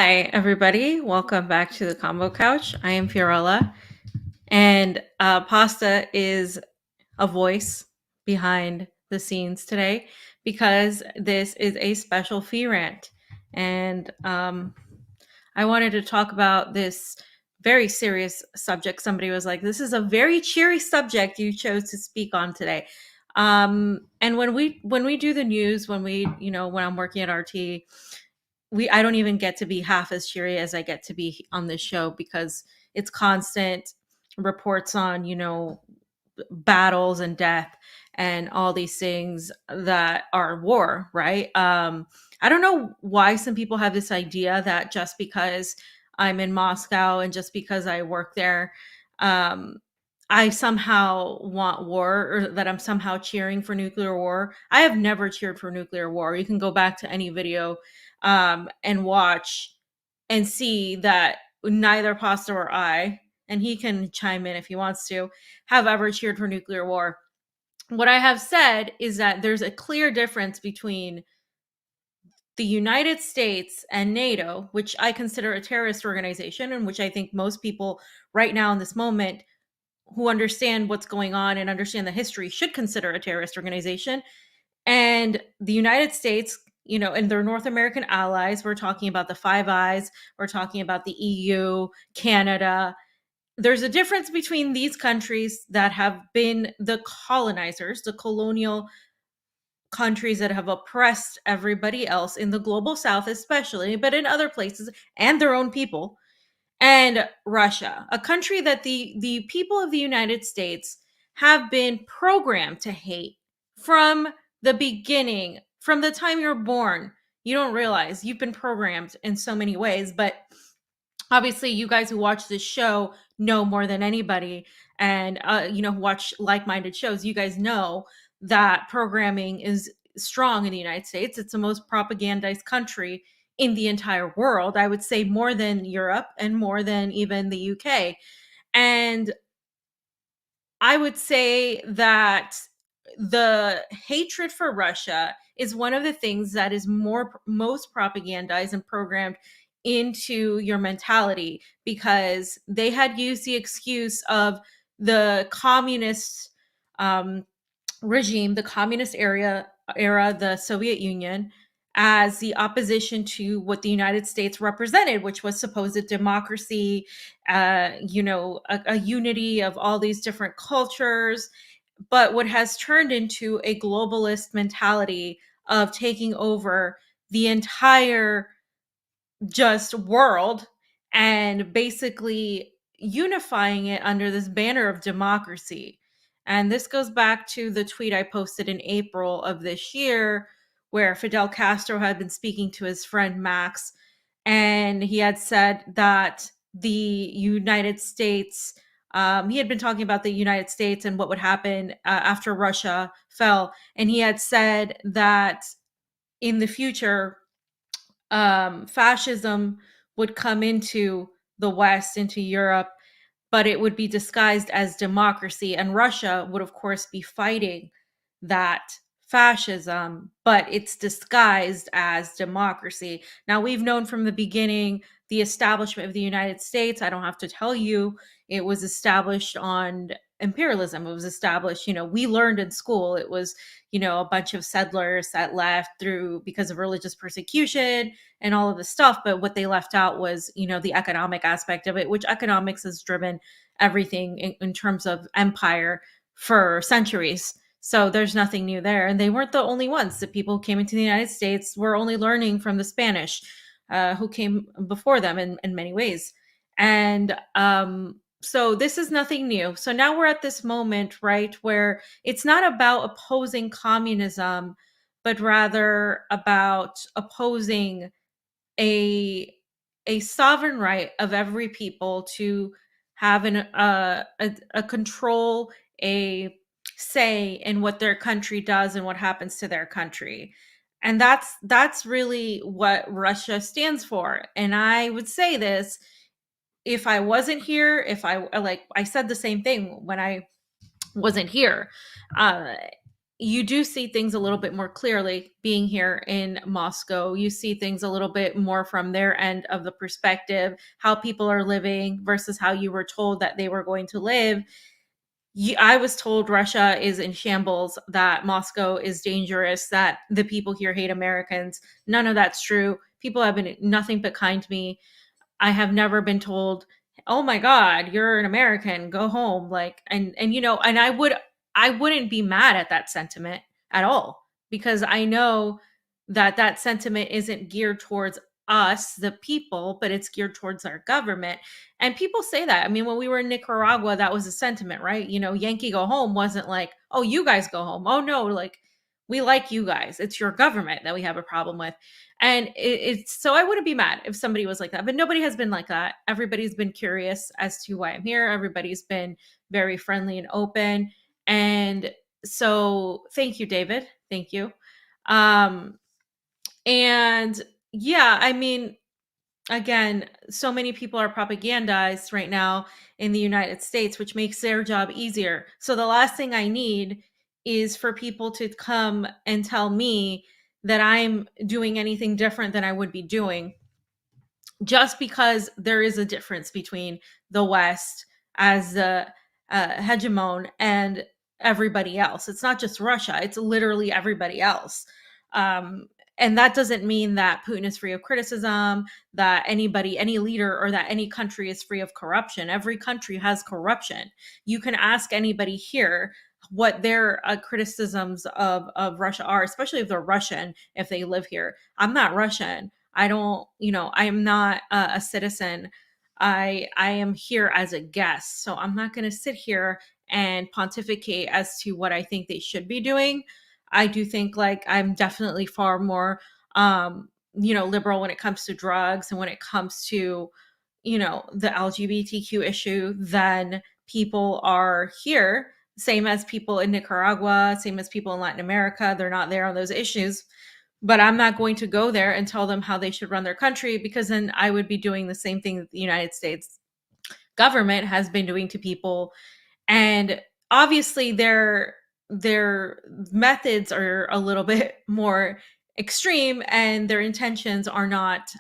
Hi, everybody. Welcome back to the Combo Couch. I am Fiorella, and Pasta is a voice behind the scenes today because this is a special fee rant. And I wanted to talk about this very serious subject. Somebody was like, "This is a very cheery subject you chose to speak on today." And when we do the news, when I'm working at RT, I don't even get to be half as cheery as I get to be on this show because it's constant reports on, battles and death and all these things that are war, right? I don't know why some people have this idea that just because I'm in Moscow and just because I work there, um, I somehow want war or that I'm somehow cheering for nuclear war. I have never cheered for nuclear war. You can go back to any video and watch and see that neither Pasta or I, and he can chime in if he wants to, have ever cheered for nuclear war. What I have said is that there's a clear difference between the United States and NATO, which I consider a terrorist organization, and which I think most people right now in this moment who understand what's going on and understand the history should consider a terrorist organization. And the United States, and their North American allies, we're talking about the Five Eyes, we're talking about the EU, Canada. There's a difference between these countries that have been the colonizers, the colonial countries that have oppressed everybody else in the global south, especially, but in other places, and their own people, and Russia, a country that the people of the United States have been programmed to hate from the beginning, from the time you're born. You don't realize you've been programmed in so many ways, but obviously you guys who watch this show know more than anybody, and watch like-minded shows. You guys know that programming is strong in the United States. It's the most propagandized country in the entire world, I would say, more than Europe and more than even the UK. And I would say that the hatred for Russia is one of the things that is most propagandized and programmed into your mentality, because they had used the excuse of the communist um, regime, the communist era, the Soviet Union, as the opposition to what the United States represented, which was supposed democracy, a unity of all these different cultures. But what has turned into a globalist mentality of taking over the entire just world and basically unifying it under this banner of democracy. And this goes back to the tweet I posted in April of this year, where Fidel Castro had been speaking to his friend Max, and he had said that the United States, he had been talking about the United States and what would happen after Russia fell. And he had said that in the future, fascism would come into the West, into Europe, but it would be disguised as democracy. And Russia would, of course, be fighting that fascism, but it's disguised as democracy. Now, we've known from the beginning the establishment of the United States. I don't have to tell you, it was established on imperialism. It was established, we learned in school, it was, a bunch of settlers that left through because of religious persecution and all of this stuff. But what they left out was, the economic aspect of it, which economics has driven everything in terms of empire for centuries. So there's nothing new there. And they weren't the only ones. The people who came into the United States were only learning from the Spanish, who came before them in many ways. And so this is nothing new. So now we're at this moment, right, where it's not about opposing communism, but rather about opposing a a sovereign right of every people to have a control, a say in what their country does and what happens to their country. And that's really what Russia stands for. And I would say this, if I wasn't here, if I said the same thing when I wasn't here. Uh, you do see things a little bit more clearly being here in Moscow. You see things a little bit more from their end of the perspective, how people are living versus how you were told that they were going to live. I was told Russia is in shambles, that Moscow is dangerous, that the people here hate Americans. None of that's true. People have been nothing but kind to me. I have never been told, "Oh my god, you're an American, go home." Like, and and I wouldn't be mad at that sentiment at all, because I know that that sentiment isn't geared towards us, the people, but it's geared towards our government. And people say that. I mean, when we were in Nicaragua, that was a sentiment, right? Yankee go home wasn't like, "Oh, you guys go home." Oh no, like, we like you guys. It's your government that we have a problem with. And it's so I wouldn't be mad if somebody was like that, but nobody has been like that. Everybody's been curious as to why I'm here. Everybody's been very friendly and open. And so thank you, David. Thank you. Um, and yeah, I mean, again, so many people are propagandized right now in the United States, which makes their job easier. So the last thing I need is for people to come and tell me that I'm doing anything different than I would be doing, just because there is a difference between the West as the hegemon and everybody else. It's not just Russia, it's literally everybody else. Um, and that doesn't mean that Putin is free of criticism, that anybody, any leader, or that any country is free of corruption. Every country has corruption. You can ask anybody here what their criticisms of Russia are, especially if they're Russian, if they live here. I'm not Russian. I don't, I am not a citizen. I am here as a guest. So I'm not going to sit here and pontificate as to what I think they should be doing. I do think, like, I'm definitely far more liberal when it comes to drugs and when it comes to, the LGBTQ issue than people are here. Same as people in Nicaragua, same as people in Latin America. They're not there on those issues, but I'm not going to go there and tell them how they should run their country, because then I would be doing the same thing that the United States government has been doing to people. And obviously their methods are a little bit more extreme, and their intentions are not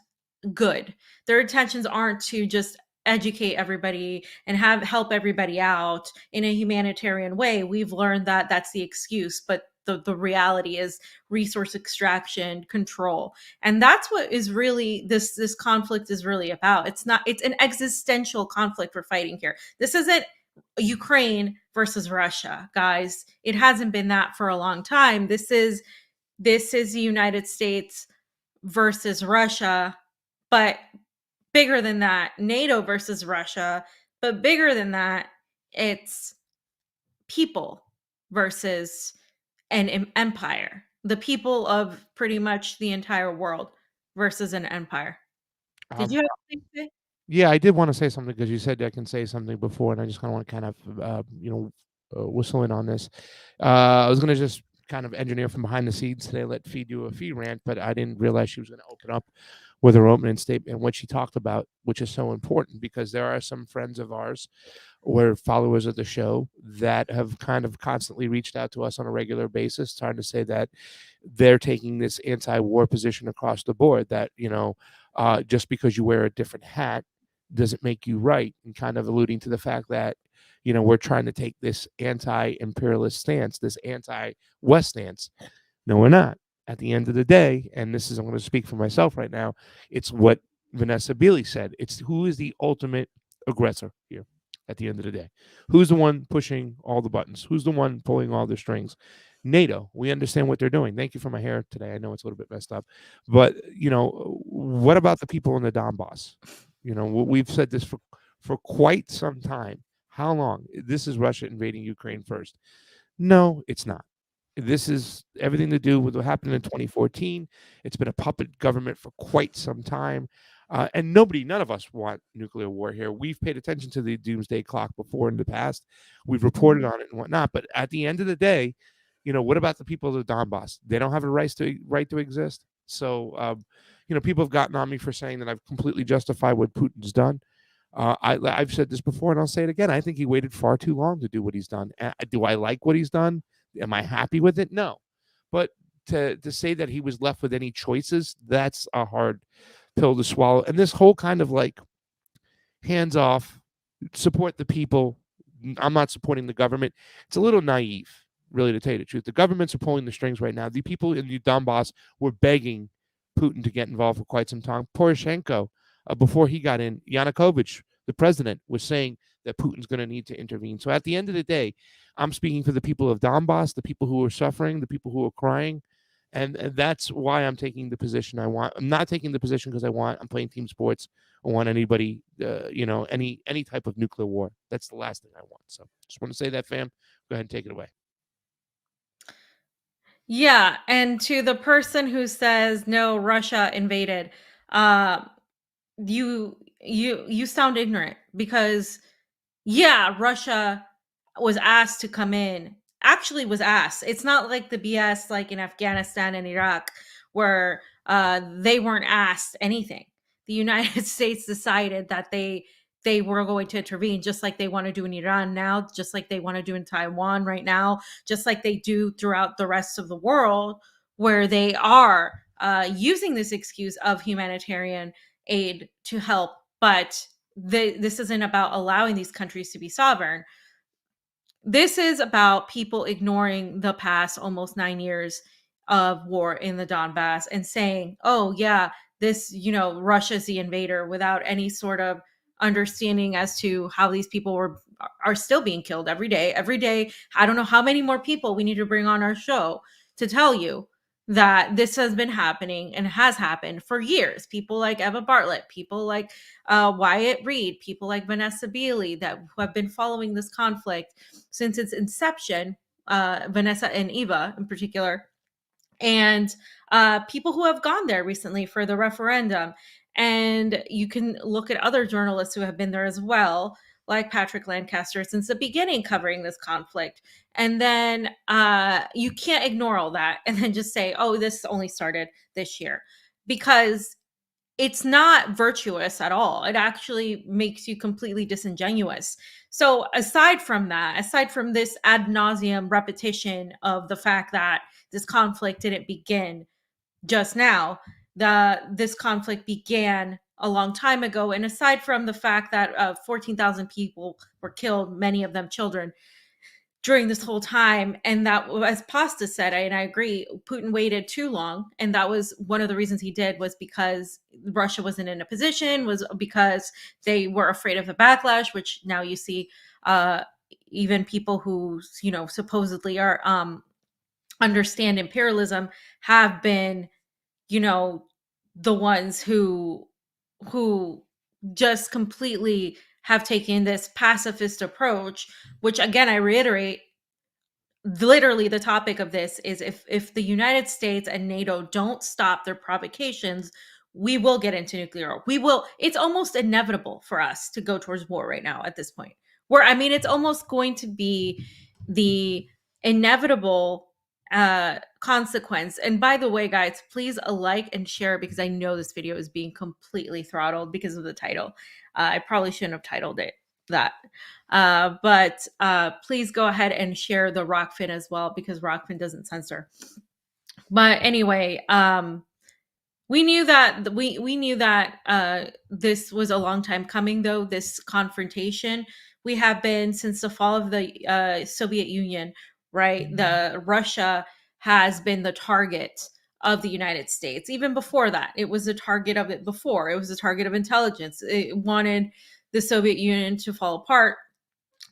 good. Their intentions aren't to just educate everybody and help everybody out in a humanitarian way. We've learned that that's the excuse, but the reality is resource extraction, control. And that's what is really this conflict is really about. It's an existential conflict we're fighting here. This isn't Ukraine versus Russia, guys. It hasn't been that for a long time. This is the United States versus Russia, but bigger than that, NATO versus Russia, but bigger than that, it's people versus an empire. The people of pretty much the entire world versus an empire. Did Um, you have something to say? yeah, I did want to say something because you said I can say something before, and I just kind of want to whistle in on this. I was going to just kind of engineer from behind the scenes today, let Fee do a Fee rant, but I didn't realize she was going to open up with her opening statement and what she talked about, which is so important because there are some friends of ours or followers of the show that have kind of constantly reached out to us on a regular basis, trying to say that they're taking this anti-war position across the board. That just because you wear a different hat doesn't make you right, and kind of alluding to the fact that we're trying to take this anti-imperialist stance, this anti-West stance. No, we're not. At the end of the day, and this is I'm going to speak for myself right now. It's what Vanessa Beeley said. It's who is the ultimate aggressor here at the end of the day. Who's the one pushing all the buttons? Who's the one pulling all the strings? NATO. We understand what they're doing. Thank you for my hair today. I know it's a little bit messed up, but what about the people in the Donbass? We've said this for quite some time. How long? This is Russia invading Ukraine first. No, it's not. This is everything to do with what happened in 2014. It's been a puppet government for quite some time. And none of us want nuclear war here. We've paid attention to the doomsday clock before in the past. We've reported on it and whatnot. But at the end of the day, what about the people of the Donbass? They don't have a right to exist. So, people have gotten on me for saying that I've completely justified what Putin's done. I've said this before, and I'll say it again. I think he waited far too long to do what he's done. Do I like what he's done? Am I happy with it? No. But to say that he was left with any choices, that's a hard pill to swallow. And this whole kind of like hands off, support the people. I'm not supporting the government. It's a little naive, really, to tell you the truth. The governments are pulling the strings right now. The people in the Donbass were begging Putin to get involved for quite some time. Poroshenko, before he got in, Yanukovych, the president, was saying that Putin's going to need to intervene. So at the end of the day, I'm speaking for the people of Donbass, the people who are suffering, the people who are crying. And that's why I'm taking the position I want. I'm not taking the position because I'm playing team sports or want anybody, any type of nuclear war. That's the last thing I want. So just want to say that, fam. Go ahead and take it away. Yeah, and to the person who says no, Russia invaded, uh, you sound ignorant because yeah, Russia was asked to come in. Actually, was asked. It's not like the BS like in Afghanistan and Iraq where they weren't asked anything. The United States decided that they were going to intervene, just like they want to do in Iran now, just like they want to do in Taiwan right now, just like they do throughout the rest of the world, where they are using this excuse of humanitarian aid to help. But this isn't about allowing these countries to be sovereign. This is about people ignoring the past almost 9 years of war in the Donbass and saying, oh, yeah, this, Russia's the invader without any sort of understanding as to how these people are still being killed every day. Every day, I don't know how many more people we need to bring on our show to tell you that this has been happening and has happened for years. People like Eva Bartlett, people like Wyatt Reed, people like Vanessa Beeley that who have been following this conflict since its inception, Vanessa and Eva in particular, and people who have gone there recently for the referendum. And you can look at other journalists who have been there as well, like Patrick Lancaster, since the beginning covering this conflict. And then you can't ignore all that and then just say, oh, this only started this year. Because it's not virtuous at all. It actually makes you completely disingenuous. So aside from that, aside from this ad nauseum repetition of the fact that this conflict didn't begin just now, this conflict began a long time ago. And aside from the fact that 14,000 people were killed, many of them children, during this whole time. And that, as Pasta said, and I agree, Putin waited too long. And that was one of the reasons he did, was because Russia wasn't in a position, was because they were afraid of the backlash, which now you see even people who, supposedly are understand imperialism have been, the ones who just completely have taken this pacifist approach, which again, I reiterate, literally the topic of this is if the United States and NATO don't stop their provocations, we will get into nuclear war. We will. It's almost inevitable for us to go towards war right now at this point. It's almost going to be the inevitable consequence. And by the way, guys, please like and share, because I know this video is being completely throttled because of the title. I probably shouldn't have titled it that. But please go ahead and share the Rockfin as well, because Rockfin doesn't censor. But anyway, we knew that this was a long time coming, though, this confrontation. We have been since the fall of the Soviet Union, right? The Russia has been the target of the United States. Even before that, it was a target of it before. It was a target of intelligence. It wanted the Soviet Union to fall apart.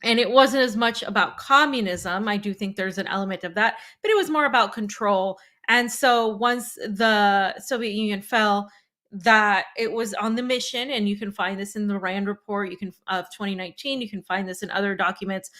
And it wasn't as much about communism. I do think there's an element of that, but it was more about control. And so once the Soviet Union fell, that it was on the mission, and you can find this in the Rand report, of 2019. You can find this in other documents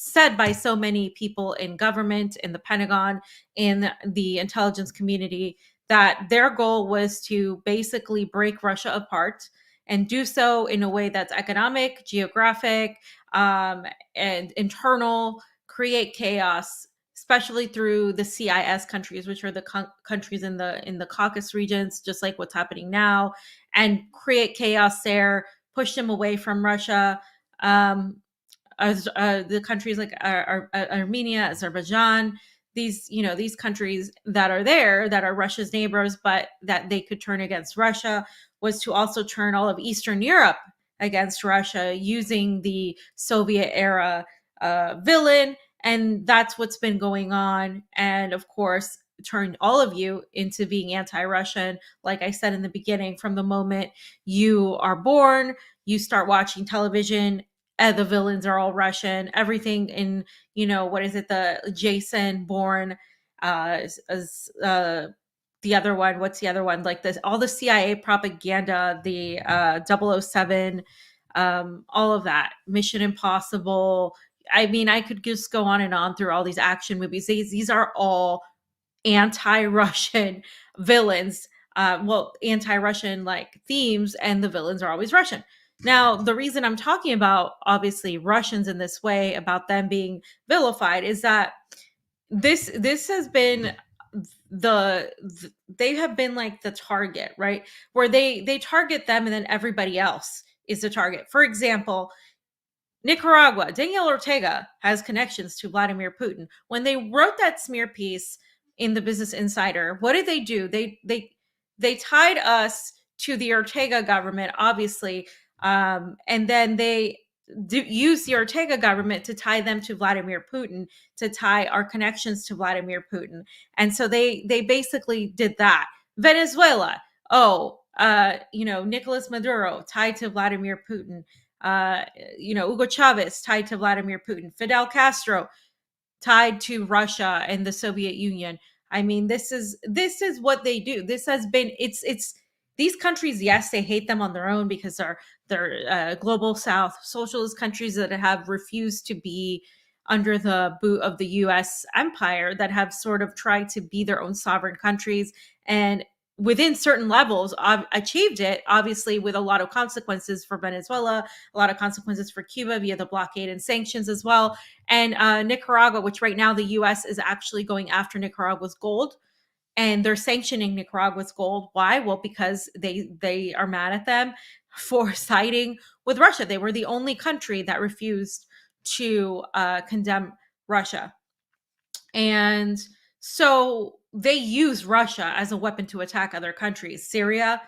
said by so many people in government, in the Pentagon, in the intelligence community, that their goal was to basically break Russia apart and do so in a way that's economic, geographic, and internal, create chaos, especially through the CIS countries, which are the countries in the Caucasus regions, just like what's happening now, and create chaos there, push them away from Russia, the countries like Armenia, Azerbaijan, these countries that are there that are Russia's neighbors, but that they could turn against Russia, was to also turn all of Eastern Europe against Russia using the Soviet era villain. And that's what's been going on. And of course, turned all of you into being anti-Russian. Like I said in the beginning, from the moment you are born, you start watching television, the villains are all Russian. Everything in, what is it? The Jason Bourne, the other one, what's the other one? Like this, all the CIA propaganda, the 007, all of that, Mission Impossible. I mean, I could just go on and on through all these action movies. These are all anti-Russian villains. Anti-Russian like themes, and the villains are always Russian. Now, the reason I'm talking about obviously Russians in this way, about them being vilified, is that this has been they have been like the target, right? Where they target them, and then everybody else is the target. For example, Nicaragua, Daniel Ortega has connections to Vladimir Putin. When they wrote that smear piece in the Business Insider, what did they do? They tied us to the Ortega government, obviously, and then they use the Ortega government to tie them to Vladimir Putin, to tie our connections to Vladimir Putin. And so they basically did that. Venezuela, Nicolas Maduro tied to Vladimir Putin. Hugo Chavez tied to Vladimir Putin. Fidel Castro tied to Russia and the Soviet Union. I mean, this is what they do. This has been it's these countries. Yes, they hate them on their own because they're global South socialist countries that have refused to be under the boot of the U.S. empire, that have sort of tried to be their own sovereign countries, and within certain levels achieved it, obviously with a lot of consequences for Venezuela, a lot of consequences for Cuba via the blockade and sanctions as well. And Nicaragua, which right now the U.S. is actually going after Nicaragua's gold, and they're sanctioning Nicaragua's gold. Why? Well, because they are mad at them for siding with Russia. They were the only country that refused to condemn Russia. And so they use Russia as a weapon to attack other countries, Syria,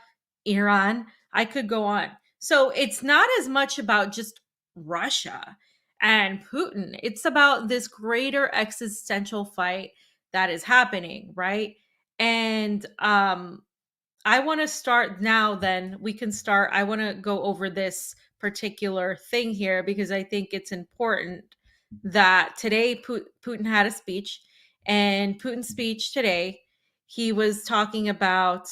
Iran. I could go on. So it's not as much about just Russia and Putin. It's about this greater existential fight that is happening, right? And I want to start now, then we can start. I want to go over this particular thing here because I think it's important that today Putin had a speech, and Putin's speech today, he was talking about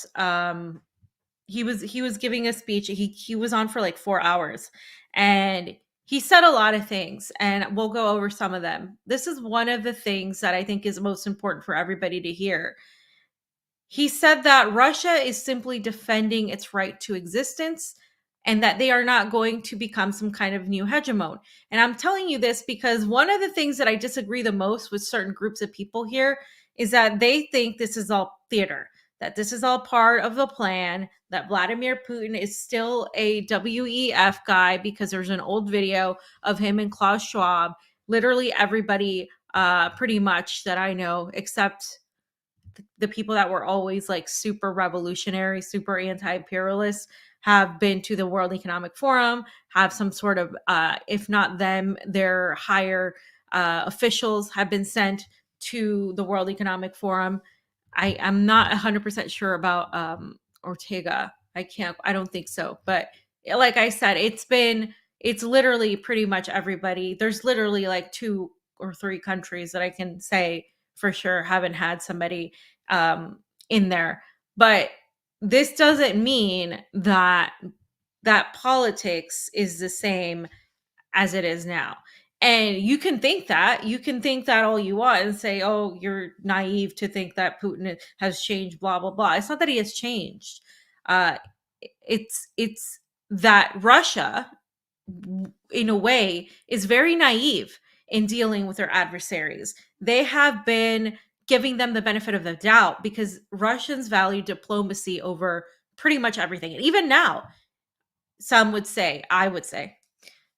he was giving a speech. He was on for like 4 hours, and he said a lot of things, and we'll go over some of them. This is one of the things that I think is most important for everybody to hear. He said that Russia is simply defending its right to existence, and that they are not going to become some kind of new hegemon. And I'm telling you this because one of the things that I disagree the most with certain groups of people here is that they think this is all theater, that this is all part of the plan, that Vladimir Putin is still a WEF guy, because there's an old video of him and Klaus Schwab. Literally everybody pretty much that I know, except the people that were always like super revolutionary, super anti-imperialist, have been to the World Economic Forum, have some sort of, if not them, their higher officials have been sent to the World Economic Forum. I am not 100% sure about Ortega. I don't think so. But like I said, it's literally pretty much everybody. There's literally like 2 or 3 countries that I can say for sure haven't had somebody in there. But this doesn't mean that politics is the same as it is now. And you can think that all you want and say, oh, you're naive to think that Putin has changed, blah, blah, blah. It's not that he has changed. It's that Russia, in a way, is very naive in dealing with their adversaries. They have been giving them the benefit of the doubt because Russians value diplomacy over pretty much everything. And even now, some would say, I would say,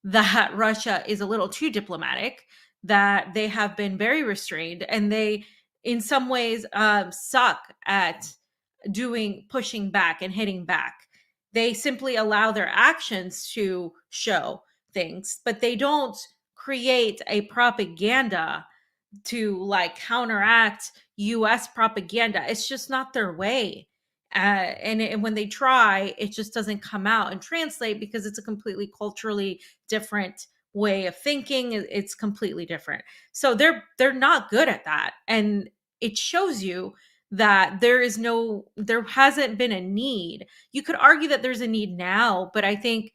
that Russia is a little too diplomatic, that they have been very restrained, and they, in some ways, suck at pushing back and hitting back. They simply allow their actions to show things, but they don't create a propaganda to like counteract US propaganda. It's just not their way. And when they try, it just doesn't come out and translate because it's a completely culturally different way of thinking. It's completely different. So they're not good at that. And it shows you that there hasn't been a need. You could argue that there's a need now, but I think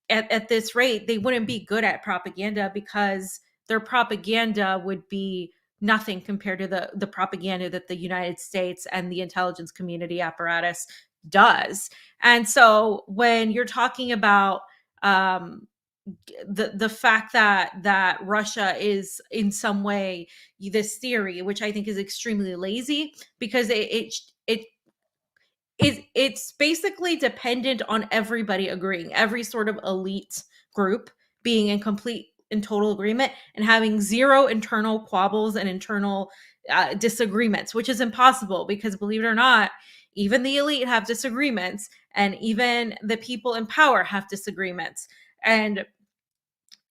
at this rate, they wouldn't be good at propaganda because their propaganda would be nothing compared to the propaganda that the United States and the intelligence community apparatus does. And so when you're talking about the fact that Russia is in some way this theory, which I think is extremely lazy because it's basically dependent on everybody agreeing, every sort of elite group being in complete and total agreement and having zero internal quabbles and internal disagreements, which is impossible because, believe it or not, even the elite have disagreements and even the people in power have disagreements. And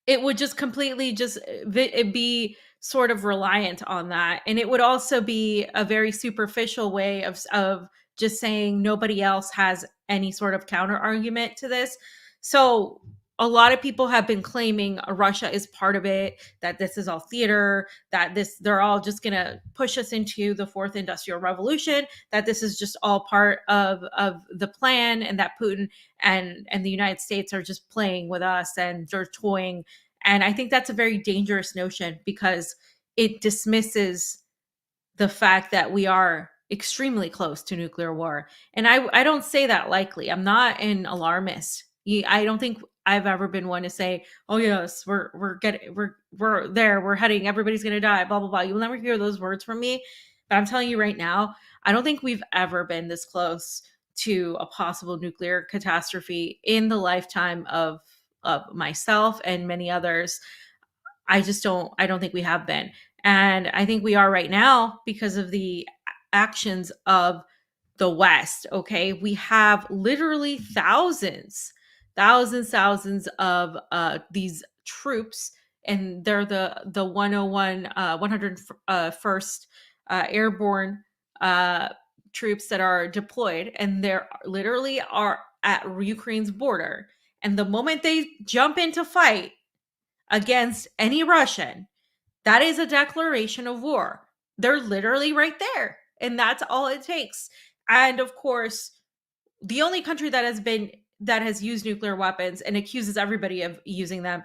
it would just completely it'd be sort of reliant on that, and it would also be a very superficial way of just saying nobody else has any sort of counter argument to this. So a lot of people have been claiming Russia is part of it, that this is all theater, that they're all just going to push us into the fourth industrial revolution, that this is just all part of the plan, and that Putin and the United States are just playing with us and they're toying. And I think that's a very dangerous notion because it dismisses the fact that we are extrememely close to nuclear war. And I don't say that lightly. I'm not an alarmist. I don't think I've ever been one to say, "Oh yes, we're there, we're heading, everybody's going to die, blah blah blah." You'll never hear those words from me. But I'm telling you right now, I don't think we've ever been this close to a possible nuclear catastrophe in the lifetime of myself and many others. I don't think we have been. And I think we are right now because of the actions of the West. Okay. We have literally thousands of these troops, and they're the 101, 101st Airborne troops that are deployed, and they're literally are at Ukraine's border. And the moment they jump into fight against any Russian, that is a declaration of war. They're literally right there. And that's all it takes. And of course, the only country that has used nuclear weapons and accuses everybody of using them,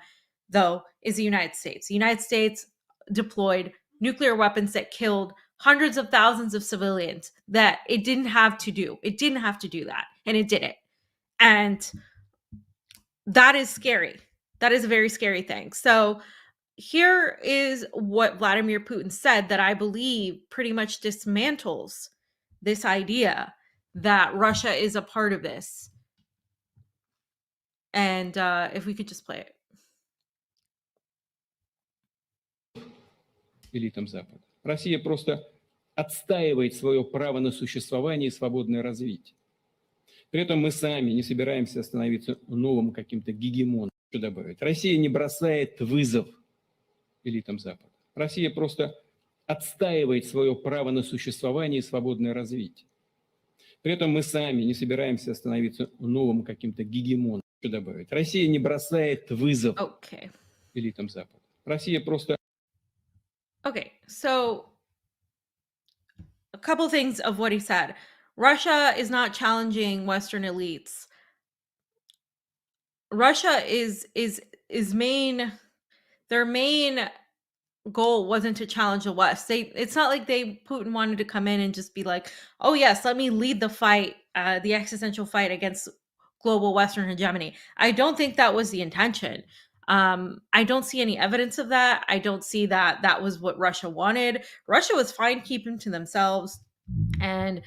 though, is the United States. The United States deployed nuclear weapons that killed hundreds of thousands of civilians that it didn't have to do. It didn't have to do that. And it did it. And that is scary. That is a very scary thing. So here is what Vladimir Putin said that I believe pretty much dismantles this idea that Russia is a part of this. And if we could just play it. Элитам Запада. Россия просто отстаивает свое право на существование и свободное развитие. При этом мы сами не собираемся становиться новым каким-то гегемоном. Что добавить? Россия не бросает вызов элитам Запада. Россия просто отстаивает свое право на существование и свободное развитие. При этом мы сами не собираемся становиться новым каким-то гегемоном. Что добавить? Россия не бросает вызов элитам Запада. Россия просто... Okay, so a couple things of what he said. Russia is not challenging Western elites. Russia their main goal wasn't to challenge the West. It's not like Putin wanted to come in and just be like, "Oh yes, let me lead the fight, the existential fight against global Western hegemony." I don't think that was the intention. I don't see any evidence of that. I don't see that was what Russia wanted. Russia was fine keeping to themselves and,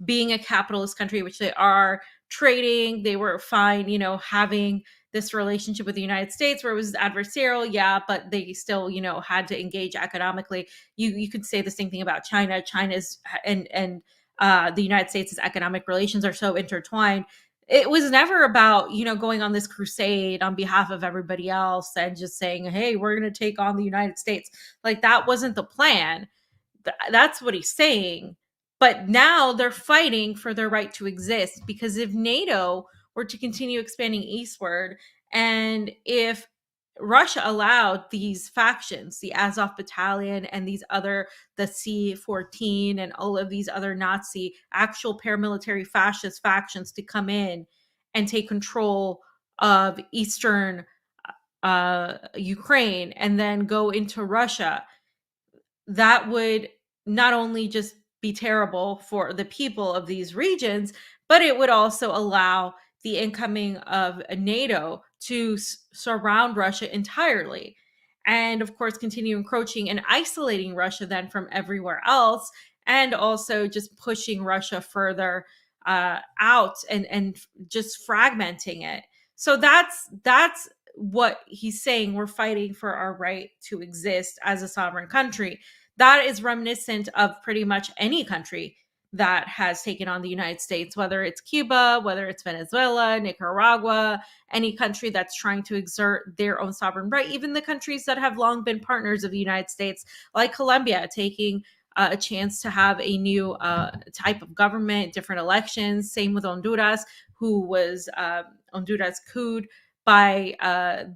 being a capitalist country, which they are, trading. They were fine, having this relationship with the United States where it was adversarial, yeah, but they still, had to engage economically. You could say the same thing about China. China's and the United States' economic relations are so intertwined. It was never about, going on this crusade on behalf of everybody else and just saying, hey, we're going to take on the United States. Like, that wasn't the plan. That's what he's saying. But now they're fighting for their right to exist, because if NATO were to continue expanding eastward, and if Russia allowed these factions, the Azov Battalion and these other, the C-14 and all of these other Nazi actual paramilitary fascist factions to come in and take control of eastern Ukraine and then go into Russia, that would not only just be terrible for the people of these regions, but it would also allow the incoming of NATO to surround Russia entirely. And of course, continue encroaching and isolating Russia then from everywhere else, and also just pushing Russia further out and just fragmenting it. So that's what he's saying. We're fighting for our right to exist as a sovereign country. That is reminiscent of pretty much any country that has taken on the United States, whether it's Cuba, whether it's Venezuela, Nicaragua, any country that's trying to exert their own sovereign right, even the countries that have long been partners of the United States, like Colombia, taking a chance to have a new type of government, different elections. Same with Honduras, who was Honduras couped by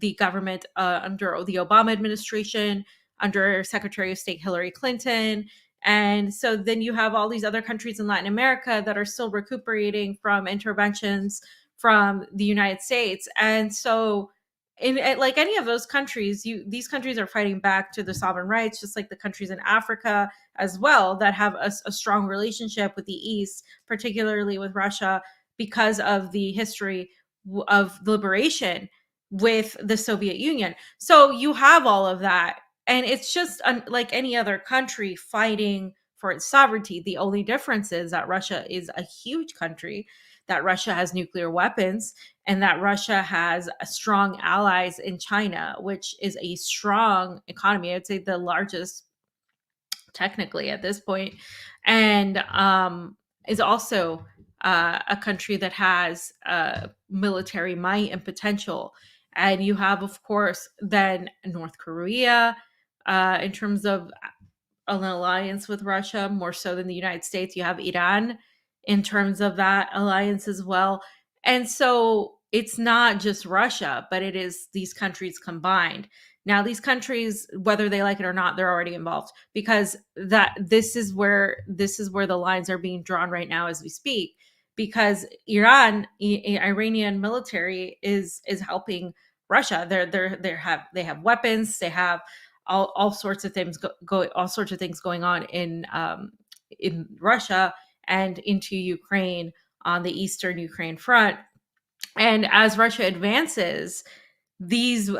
the government under the Obama administration, under Secretary of State Hillary Clinton. And so then you have all these other countries in Latin America that are still recuperating from interventions from the United States. And so like any of those countries, these countries are fighting back to the sovereign rights, just like the countries in Africa as well that have a strong relationship with the East, particularly with Russia, because of the history of liberation with the Soviet Union. So you have all of that. And it's just like any other country fighting for its sovereignty. The only difference is that Russia is a huge country, that Russia has nuclear weapons, and that Russia has strong allies in China, which is a strong economy. I'd say the largest technically at this point, and is also a country that has military might and potential. And you have, of course, then North Korea, in terms of an alliance with Russia, more so than the United States. You have Iran in terms of that alliance as well. And so it's not just Russia, but it is these countries combined. Now, these countries, whether they like it or not, they're already involved, because this is where the lines are being drawn right now as we speak, because Iranian military is helping Russia. They have weapons, they have all sorts of things going on in Russia and into Ukraine on the eastern Ukraine front. And as Russia advances, these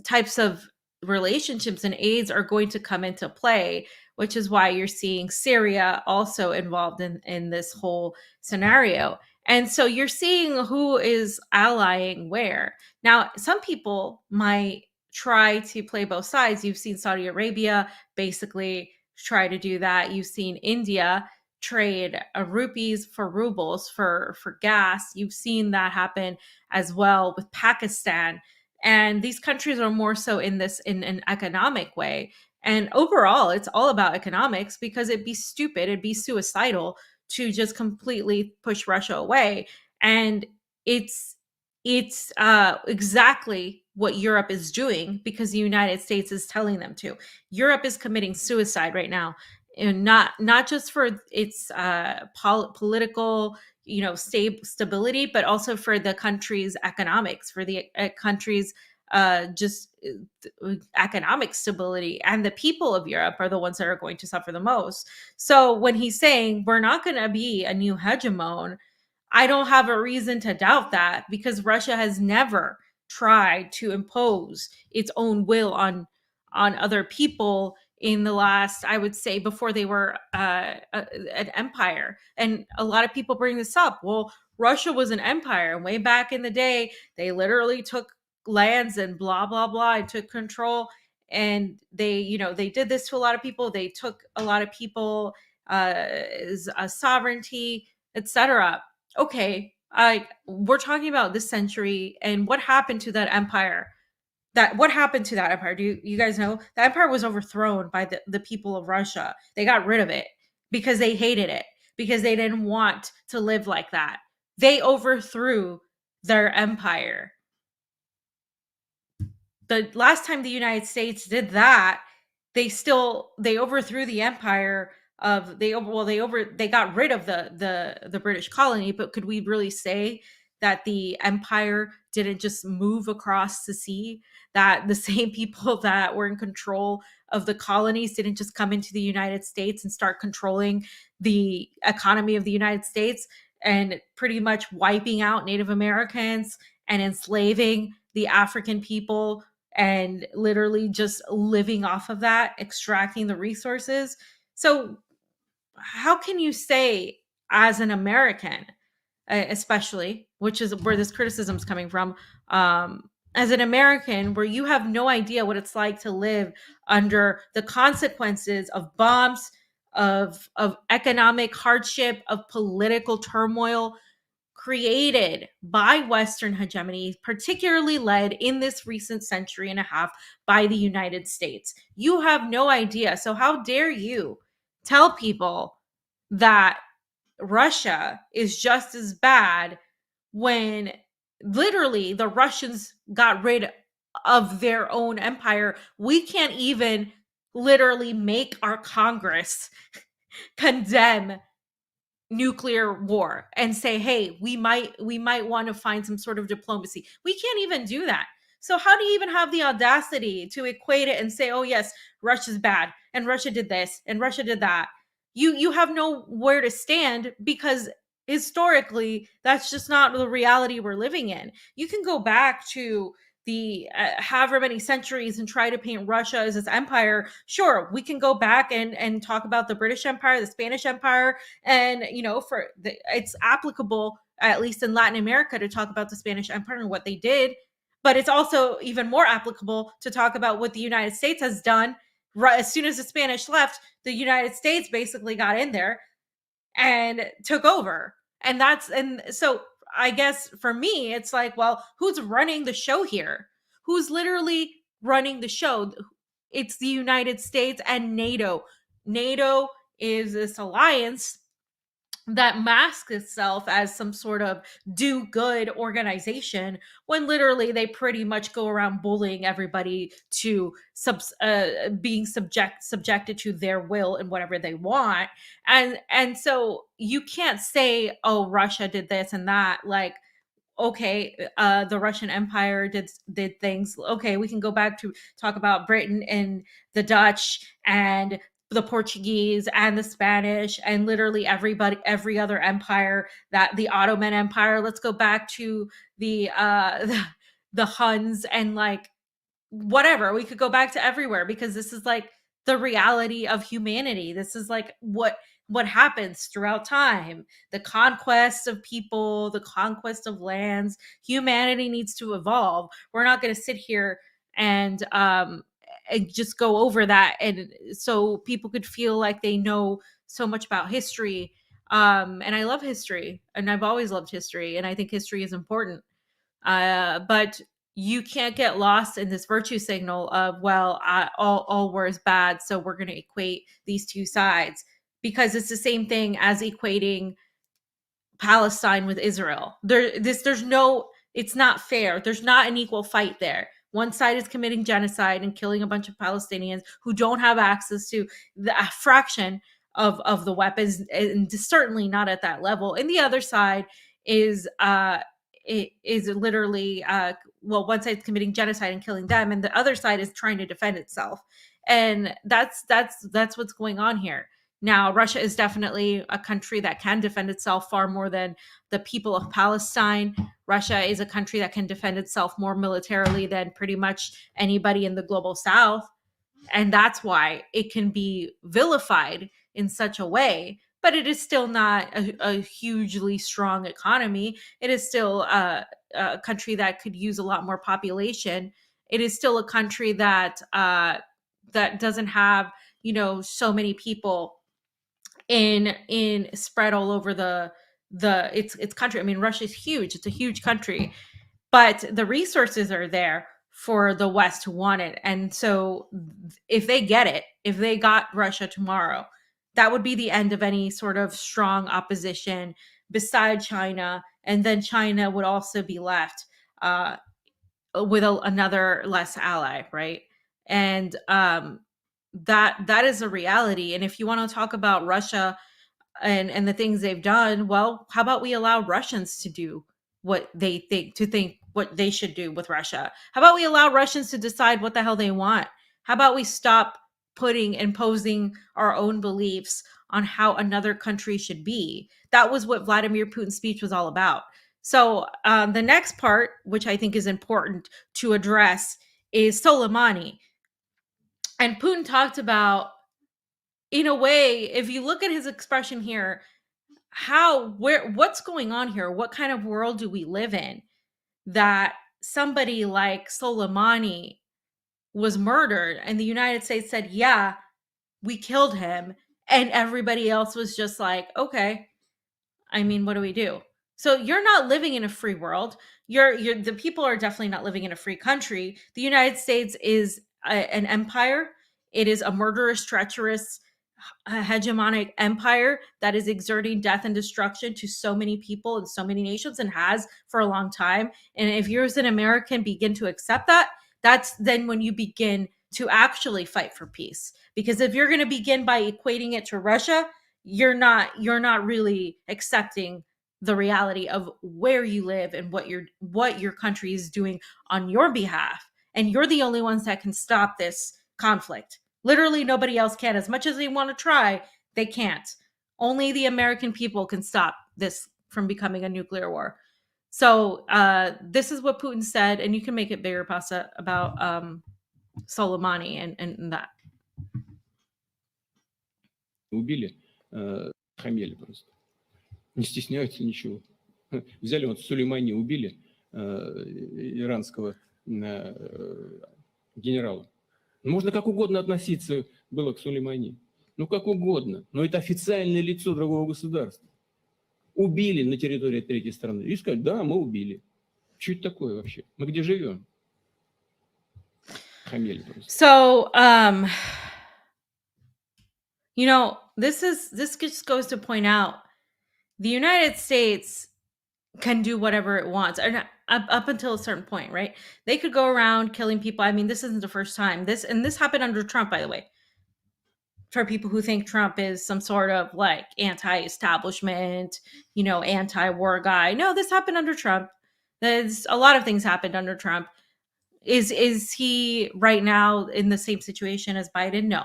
types of relationships and aids are going to come into play, which is why you're seeing Syria also involved in this whole scenario. And so you're seeing who is allying where. Now, some people might try to play both sides. You've seen Saudi Arabia basically try to do that. You've seen India trade rupees for rubles for gas. You've seen that happen as well with Pakistan. And these countries are more so in an economic way. And overall, it's all about economics, because it'd be stupid, it'd be suicidal to just completely push Russia away. And it's exactly what Europe is doing, because the United States is telling them to. Europe is committing suicide right now, and not just for its political, stability, but also for the country's economics, for the country's economic stability. And the people of Europe are the ones that are going to suffer the most. So when he's saying we're not going to be a new hegemon, I don't have a reason to doubt that, because Russia has never tried to impose its own will on other people in the last, I would say, before they were an empire. And a lot of people bring this up. Well, Russia was an empire, and way back in the day, they literally took lands and blah blah blah and took control. And they did this to a lot of people. They took a lot of people sovereignty, etc. Okay, we're talking about this century, and what happened to that empire? What happened to that empire? Do you guys know? The empire was overthrown by the people of Russia. They got rid of it because they hated it, because they didn't want to live like that. They overthrew their empire. The last time the United States did that, they overthrew the empire of they got rid of the British colony. But could we really say that the empire didn't just move across the sea? That the same people that were in control of the colonies didn't just come into the United States and start controlling the economy of the United States and pretty much wiping out Native Americans and enslaving the African people and literally just living off of that, extracting the resources? So how can you say, as an American, especially, which is where this criticism is coming from, as an American, where you have no idea what it's like to live under the consequences of bombs, of economic hardship, of political turmoil created by Western hegemony, particularly led in this recent century and a half by the United States. You have no idea. So how dare you tell people that Russia is just as bad when literally the Russians got rid of their own empire? We can't even literally make our Congress condemn nuclear war and say, hey, we might want to find some sort of diplomacy. We can't even do that. So how do you even have the audacity to equate it and say, oh yes, Russia's bad and Russia did this and Russia did that? You have nowhere to stand, because historically that's just not the reality we're living in. You can go back to the however many centuries and try to paint Russia as this empire. Sure, we can go back and talk about the British Empire, the Spanish Empire, and it's applicable, at least in Latin America, to talk about the Spanish Empire and what they did. But it's also even more applicable to talk about what the United States has done. Right as soon as the Spanish left, the United States basically got in there and took over. And so I guess for me, it's like, well, who's running the show here? Who's literally running the show? It's the United States and NATO. NATO is this alliance that masks itself as some sort of do good organization, when literally they pretty much go around bullying everybody to being subjected to their will and whatever they want. And so you can't say, oh, Russia did this and that. Like, okay, the Russian Empire did things. Okay, we can go back to talk about Britain and the Dutch and the Portuguese and the Spanish and literally every other empire, that the Ottoman Empire. Let's go back to the Huns and like whatever. We could go back to everywhere, because this is like the reality of humanity. This is like what happens throughout time. The conquest of people, the conquest of lands. Humanity needs to evolve. We're not going to sit here and just go over that, and so people could feel like they know so much about history. And I love history, and I've always loved history, and I think history is important. But you can't get lost in this virtue signal of, well, all war is bad, so we're going to equate these two sides, because it's the same thing as equating Palestine with Israel. It's not fair. There's not an equal fight there. One side is committing genocide and killing a bunch of Palestinians who don't have access to a fraction of the weapons, and certainly not at that level. And the other side is literally one side's committing genocide and killing them, and the other side is trying to defend itself. And that's what's going on here. Now, Russia is definitely a country that can defend itself far more than the people of Palestine. Russia is a country that can defend itself more militarily than pretty much anybody in the global south. And that's why it can be vilified in such a way. But it is still not a hugely strong economy. It is still a country that could use a lot more population. It is still a country that that doesn't have, you know, so many people in spread all over the its country. I mean, Russia's huge. It's a huge country, but the resources are there for the West to want it. And so if they get it, if they got Russia tomorrow, that would be the end of any sort of strong opposition beside China. And then China would also be left with another less ally, right? And that is a reality. And if you want to talk about Russia and the things they've done, well, how about we allow Russians to do what they think what they should do with Russia? How about we allow Russians to decide what the hell they want? How about we stop imposing our own beliefs on how another country should be? That was what Vladimir Putin's speech was all about. So the next part, which I think is important to address, is Soleimani. And Putin talked about, in a way, if you look at his expression here, what's going on here? What kind of world do we live in that somebody like Soleimani was murdered and the United States said, yeah, we killed him, and everybody else was just like, okay, I mean, what do we do? So you're not living in a free world. The people are definitely not living in a free country. The United States is an empire. It is a murderous, treacherous, hegemonic empire that is exerting death and destruction to so many people and so many nations, and has for a long time. And if you as an American begin to accept that, that's then when you begin to actually fight for peace. Because if you're going to begin by equating it to Russia, you're not really accepting the reality of where you live and what your country is doing on your behalf. And you're the only ones that can stop this conflict. Literally nobody else can. As much as they want to try, they can't. Only the American people can stop this from becoming a nuclear war. So this is what Putin said, and you can make it bigger, Pasa, about Soleimani and that. Убили, хамели просто. Не стесняются ничего. Взяли вот Сулеймани, убили иранского генерала. Можно как угодно относиться было к Сулеймани. Ну, как угодно. Но это официальное лицо другого государства. Убили на территории третьей страны. И сказать, да, мы убили. Что это такое вообще? Мы где живем? Хамели просто. So, you know, this just goes to point out the United States can do whatever it wants, and up until a certain point, right? They could go around killing people. I mean, this isn't the first time. This happened under Trump, by the way. For people who think Trump is some sort of like anti-establishment, you know, anti-war guy. No, this happened under Trump. There's a lot of things happened under Trump. Is he right now in the same situation as Biden? No.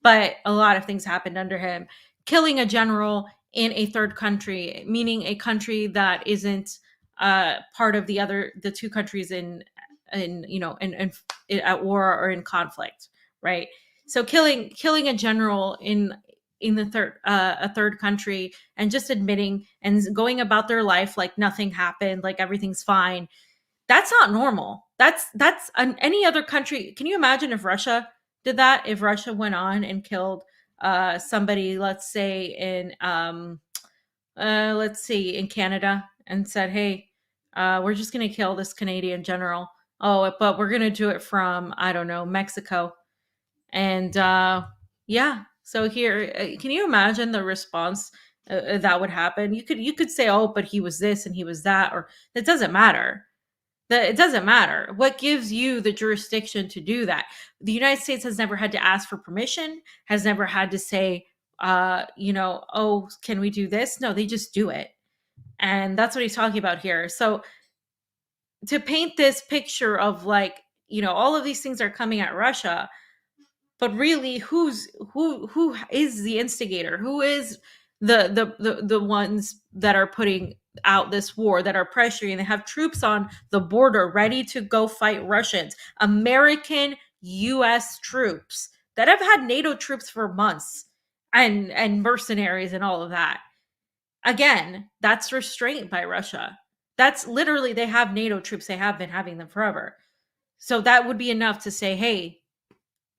But a lot of things happened under him. Killing a general in a third country, meaning a country that isn't part of the two countries in at war or in conflict, right? So killing a general in the a third country and just admitting and going about their life like nothing happened, like everything's fine. That's not normal. That's any other country. Can you imagine if Russia did that? If Russia went on and killed somebody, let's say in Canada, and said, hey, we're just going to kill this Canadian general. Oh, but we're going to do it from, I don't know, Mexico. And yeah, so here, can you imagine the response that would happen? You could say, oh, but he was this and he was that, or it doesn't matter. It doesn't matter. What gives you the jurisdiction to do that? The United States has never had to ask for permission, has never had to say, oh, can we do this? No, they just do it. And that's what he's talking about here. So to paint this picture of like, all of these things are coming at Russia, but really who is the instigator? Who is the ones that are putting out this war, that are pressuring? They have troops on the border ready to go fight Russians, American US troops that have had NATO troops for months and mercenaries and all of that. Again, that's restraint by Russia. That's literally, they have NATO troops, they have been having them forever. So that would be enough to say, hey,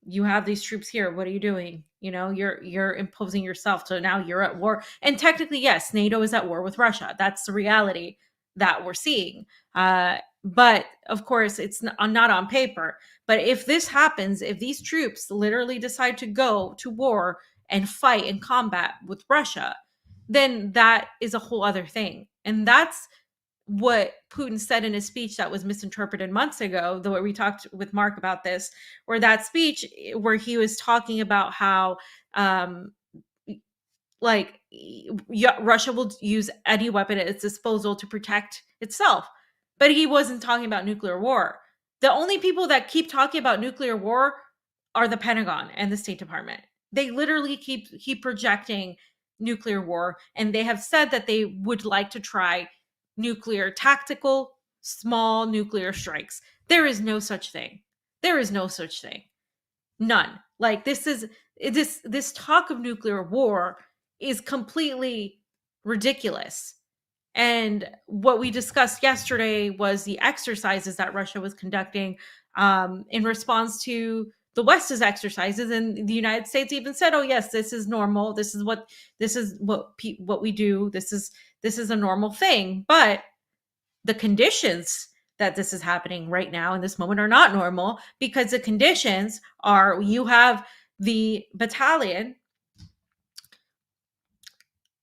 you have these troops here, what are you doing? You're imposing yourself, so now you're at war. And technically, yes, NATO is at war with Russia. That's the reality that we're seeing. But of course, it's not on paper. But if this happens, if these troops literally decide to go to war and fight and combat with Russia, then that is a whole other thing. And that's what Putin said in his speech that was misinterpreted months ago, the way we talked with Mark about this, where that speech where he was talking about how Russia will use any weapon at its disposal to protect itself. But he wasn't talking about nuclear war. The only people that keep talking about nuclear war are the Pentagon and the State Department. They literally keep projecting nuclear war, and they have said that they would like to try tactical small nuclear strikes. There is no such thing. There is no such thing. None. Like, this talk of nuclear war is completely ridiculous. And what we discussed yesterday was the exercises that Russia was conducting in response to the West's exercises, and the United States even said, "Oh yes, this is normal. This is what we do. This is a normal thing." But the conditions that this is happening right now in this moment are not normal, because the conditions are, you have the battalion,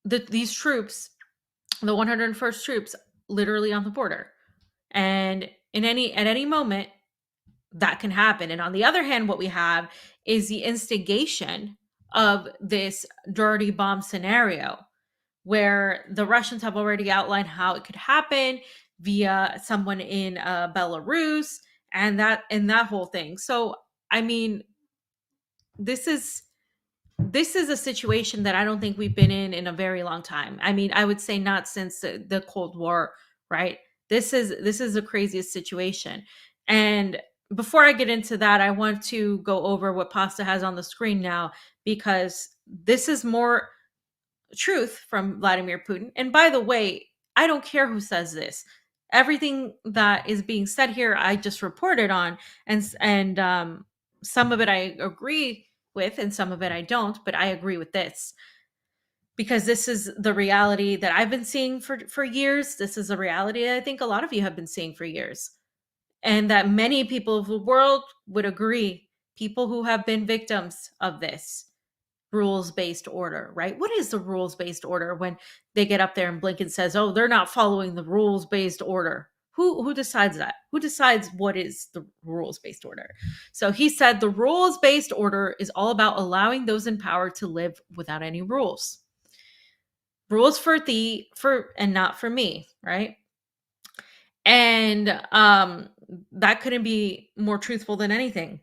these troops, the 101st troops, literally on the border, and at any moment that can happen. And on the other hand, what we have is the instigation of this dirty bomb scenario, where the Russians have already outlined how it could happen via someone in Belarus, and that whole thing. So, I mean, this is a situation that I don't think we've been in a very long time. I mean, I would say not since the Cold War, right? This is the craziest situation. And before I get into that, I want to go over what Pasta has on the screen now, because this is more truth from Vladimir Putin. And by the way, I don't care who says this. Everything that is being said here, I just reported on, and some of it I agree with, and some of it I don't. But I agree with this, because this is the reality that I've been seeing for years. This is a reality I think a lot of you have been seeing for years, and that many people of the world would agree. People who have been victims of this rules-based order, right? What is the rules-based order when they get up there and Blinken says, "Oh, they're not following the rules-based order"? Who decides that? Who decides what is the rules-based order? So he said the rules-based order is all about allowing those in power to live without any rules. Rules for and not for me, right? And that couldn't be more truthful than anything.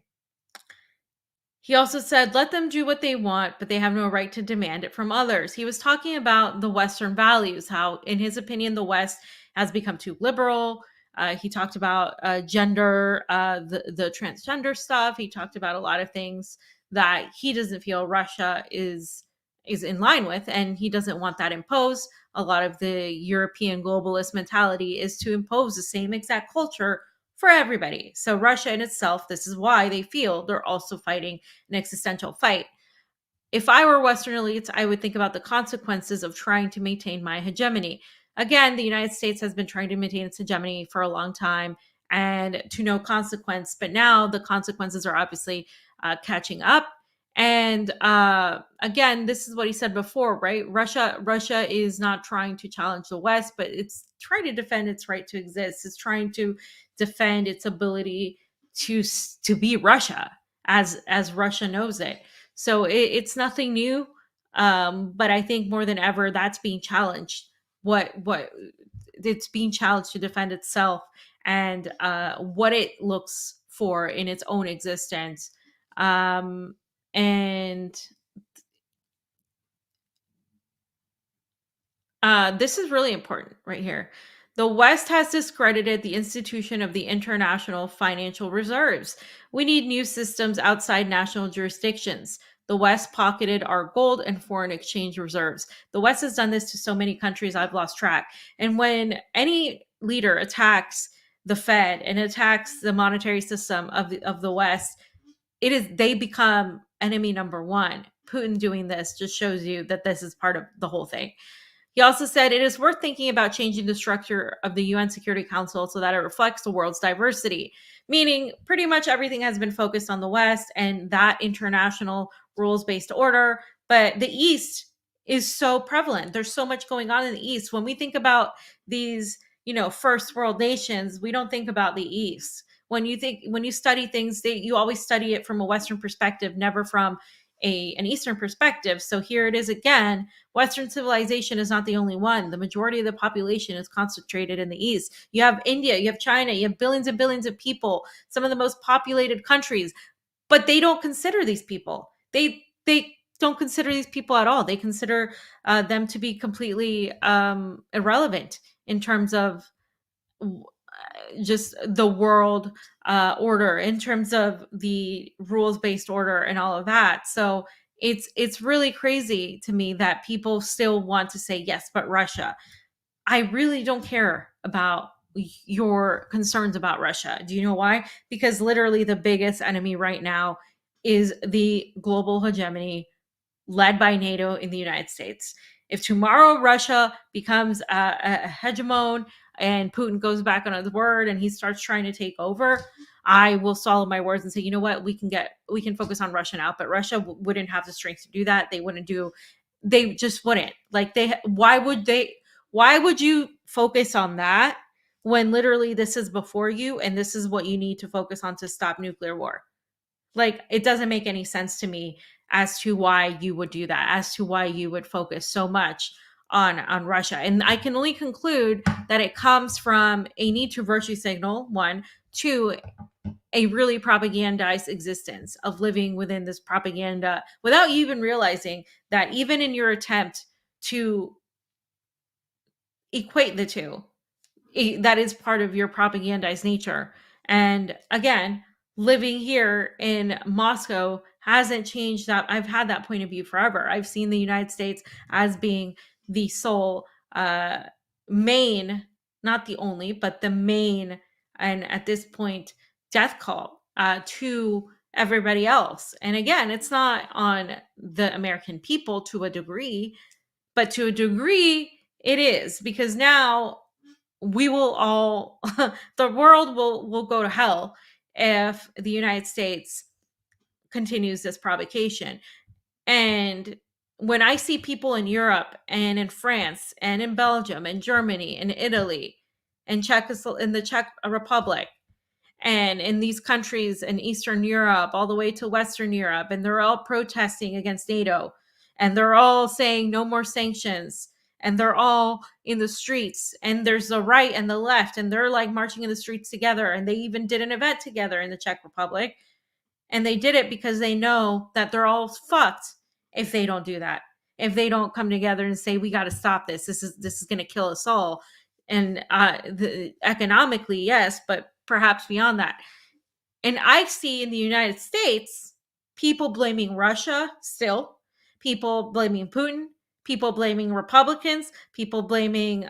He also said, let them do what they want, but they have no right to demand it from others. He was talking about the Western values, how, in his opinion, the West has become too liberal. He talked about gender, the transgender stuff. He talked about a lot of things that he doesn't feel Russia is in line with, and he doesn't want that imposed. A lot of the European globalist mentality is to impose the same exact culture for everybody. So Russia in itself, this is why they feel they're also fighting an existential fight. If I were Western elites, I would think about the consequences of trying to maintain my hegemony. Again, the United States has been trying to maintain its hegemony for a long time, and to no consequence. But now the consequences are obviously catching up. And again, this is what he said before, right? Russia is not trying to challenge the West, but it's trying to defend its right to exist. It's trying to defend its ability to be Russia as Russia knows it. So it's nothing new, but I think more than ever that's being challenged. What it's being challenged to defend itself, and what it looks for in its own existence. And this is really important right here. The West has discredited the institution of the international financial reserves. We need new systems outside national jurisdictions. The West pocketed our gold and foreign exchange reserves. The West has done this to so many countries, I've lost track. And when any leader attacks the Fed and attacks the monetary system of the West, they become enemy number one. Putin doing this just shows you that this is part of the whole thing. He also said it is worth thinking about changing the structure of the UN Security Council so that it reflects the world's diversity, meaning pretty much everything has been focused on the West and that international rules-based order. But the East is so prevalent. There's so much going on in the East. When we think about these, first world nations, we don't think about the East. When you study things, you always study it from a Western perspective, never from an Eastern perspective. So here it is again. Western civilization is not the only one. The majority of the population is concentrated in the East. You have India, you have China, you have billions and billions of people, some of the most populated countries, but they don't consider these people. They don't consider these people at all. They consider them to be completely irrelevant in terms of just the world order, in terms of the rules-based order and all of that. So it's really crazy to me that people still want to say yes, but Russia. I really don't care about your concerns about Russia. Do you know why? Because literally the biggest enemy right now is the global hegemony led by NATO in the United States. If tomorrow Russia becomes a hegemon and Putin goes back on his word and he starts trying to take over, I will swallow my words and say, you know what, we can focus on Russia now. But Russia wouldn't have the strength to do that. They just wouldn't. Why would you focus on that when literally this is before you and this is what you need to focus on to stop nuclear war? It doesn't make any sense to me as to why you would do that, as to why you would focus so much on Russia. And I can only conclude that it comes from a need to virtue signal, one, two, a really propagandized existence of living within this propaganda without you even realizing that even in your attempt to equate the two, that is part of your propagandized nature. And again, living here in Moscow hasn't changed that. I've had that point of view forever. I've seen the United States as being the sole main, not the only, but the main, and at this point, death call to everybody else. And again, it's not on the American people to a degree, but to a degree it is, because now we will all the world will go to hell if the United States continues this provocation. And when I see people in Europe and in France and in Belgium and Germany and Italy and in the Czech Republic and in these countries in Eastern Europe all the way to Western Europe, and they're all protesting against NATO, and they're all saying no more sanctions, and they're all in the streets, and there's the right and the left, and they're marching in the streets together, and they even did an event together in the Czech Republic. And they did it because they know that they're all fucked if they don't do that. If they don't come together and say, we got to stop this. This is going to kill us all. And economically, yes, but perhaps beyond that. And I see in the United States, people blaming Russia still, people blaming Putin, people blaming Republicans, people blaming,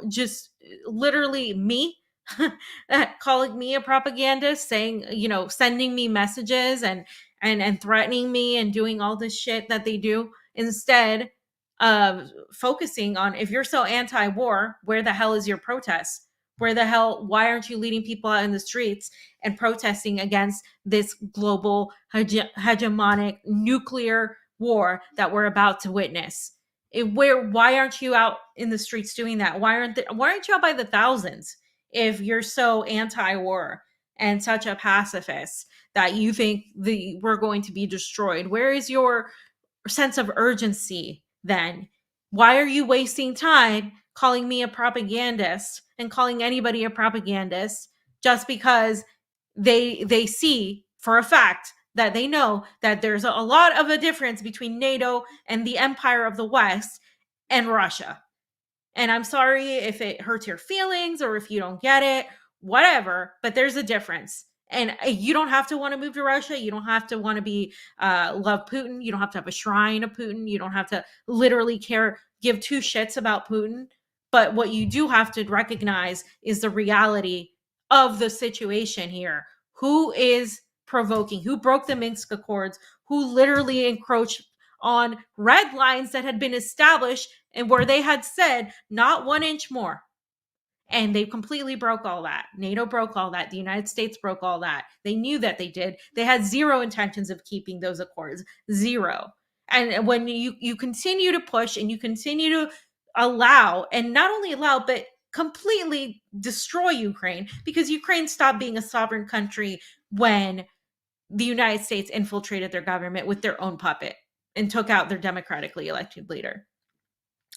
just literally me, calling me a propagandist, saying, sending me messages and threatening me and doing all this shit that they do, instead of focusing on, if you're so anti-war, where the hell is your protest? Why aren't you leading people out in the streets and protesting against this global hegemonic nuclear war that we're about to witness? Why aren't you out in the streets doing that? Why aren't you out by the thousands if you're so anti-war and such a pacifist that you think we're going to be destroyed? Where is your sense of urgency then? Why are you wasting time calling me a propagandist and calling anybody a propagandist just because they see for a fact that they know that there's a lot of a difference between NATO and the empire of the West and Russia? And I'm sorry if it hurts your feelings or if you don't get it, whatever, but there's a difference. And you don't have to want to move to Russia. You don't have to want to be love Putin. You don't have to have a shrine of Putin. You don't have to literally give two shits about Putin. But what you do have to recognize is the reality of the situation here. Who is provoking? Who broke the Minsk Accords? Who literally encroached on red lines that had been established and where they had said not 1 inch more? And they completely broke all that. NATO broke all that. The United States broke all that. They knew that they did. They had zero intentions of keeping those accords. Zero. And when you continue to push and you continue to allow, and not only allow, but completely destroy Ukraine, because Ukraine stopped being a sovereign country when the United States infiltrated their government with their own puppet and took out their democratically elected leader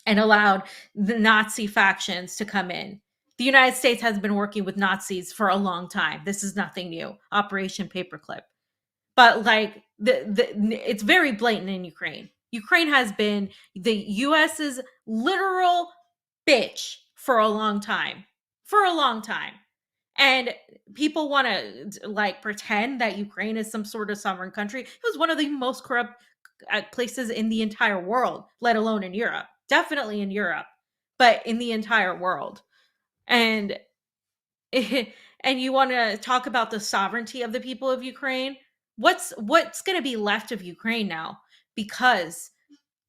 and allowed the Nazi factions to come in. The United States has been working with Nazis for a long time. This is nothing new. Operation Paperclip. But like it's very blatant in Ukraine. Ukraine has been the US's literal bitch for a long time. For a long time. And people want to like pretend that Ukraine is some sort of sovereign country. It was one of the most corrupt places in the entire world, let alone in Europe. Definitely in Europe, but in the entire world. And and you want to talk about the sovereignty of the people of Ukraine? What's going to be left of Ukraine now because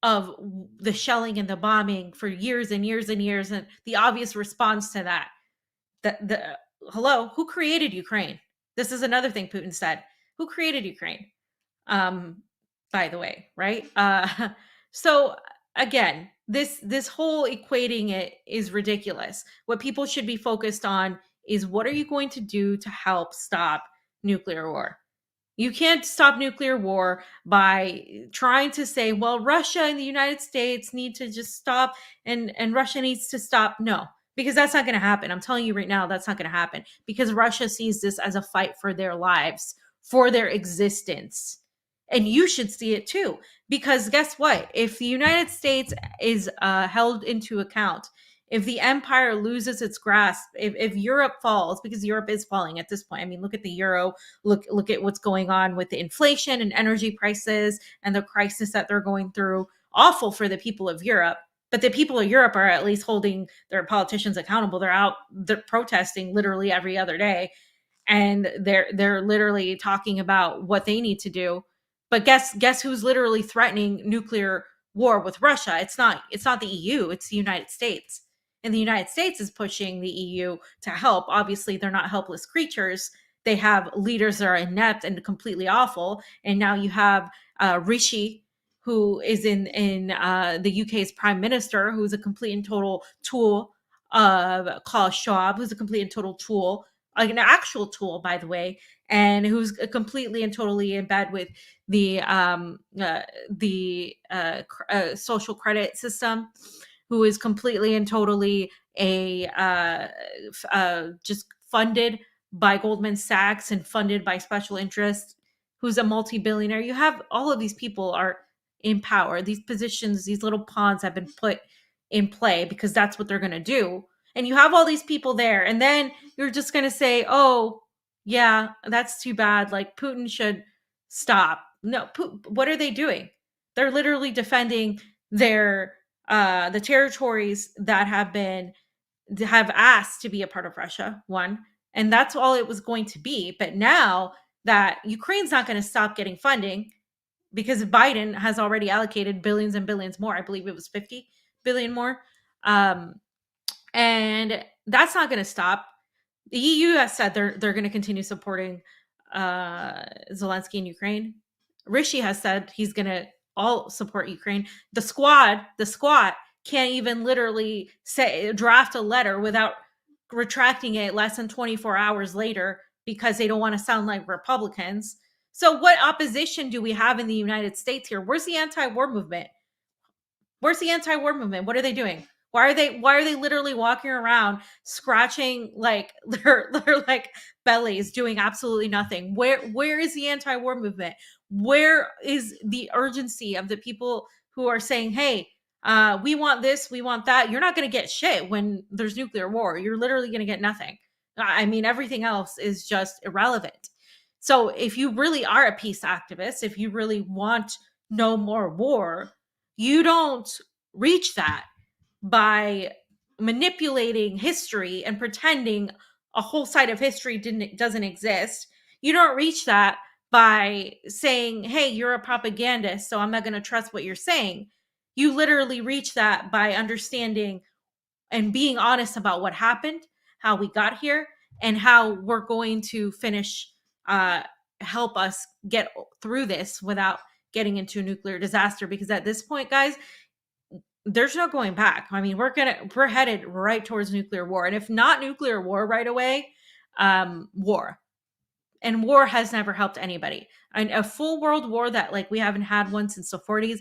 of the shelling and the bombing for years and years and years, and the obvious response to that? Hello, who created Ukraine? This is another thing Putin said. Who created Ukraine? By the way, right? So again, this whole equating it is ridiculous. What people should be focused on is, what are you going to do to help stop nuclear war? You can't stop nuclear war by trying to say, well, Russia and the United States need to just stop and Russia needs to stop. No, because that's not going to happen. I'm telling you right now, that's not going to happen, because Russia sees this as a fight for their lives, for their existence. And you should see it too, because guess what? If the United States is held into account, if the empire loses its grasp, if Europe falls, because Europe is falling at this point. I mean, look at the euro, look at what's going on with the inflation and energy prices and the crisis that they're going through. Awful for the people of Europe. But the people of Europe are at least holding their politicians accountable. They're protesting literally every other day. And they're literally talking about what they need to do. But guess who's literally threatening nuclear war with Russia? It's not the EU, it's the United States. And the United States is pushing the EU to help. Obviously, they're not helpless creatures. They have leaders that are inept and completely awful. And now you have Rishi, who is in the UK's prime minister, who's a complete and total tool of Klaus Schwab, who's a complete and total tool, like an actual tool, by the way, and who's completely and totally in bed with the social credit system, who is completely and totally just funded by Goldman Sachs and funded by special interests, who's a multi-billionaire. You have all of these people are in power. These positions, these little pawns have been put in play because that's what they're going to do. And you have all these people there. And then you're just going to say, oh, yeah, that's too bad. Like, Putin should stop. No, what are they doing? They're literally defending their the territories that have asked to be a part of Russia, one, and that's all it was going to be. But now that Ukraine's not going to stop getting funding, because Biden has already allocated billions and billions more. I believe it was 50 billion more. And that's not going to stop. The EU has said they're going to continue supporting Zelensky in Ukraine. Rishi has said he's going to all support Ukraine. The squad can't even literally draft a letter without retracting it less than 24 hours later because they don't want to sound like Republicans. So what opposition do we have in the United States here? Where's the anti-war movement? Where's the anti-war movement? What are they doing? Why are they literally walking around scratching like their like bellies, doing absolutely nothing? Where is the anti-war movement? Where is the urgency of the people who are saying, hey, we want this, we want that. You're not going to get shit when there's nuclear war. You're literally going to get nothing. I mean, everything else is just irrelevant. So if you really are a peace activist, if you really want no more war, you don't reach that by manipulating history and pretending a whole side of history doesn't exist. You don't reach that by saying, hey, you're a propagandist, so I'm not going to trust what you're saying. You literally reach that by understanding and being honest about what happened, how we got here, and how we're going to finish, help us get through this without getting into a nuclear disaster. Because at this point, guys, there's no going back. I mean, we're headed right towards nuclear war. And if not nuclear war right away, war. And war has never helped anybody. And a full world war that like we haven't had one since the 40s,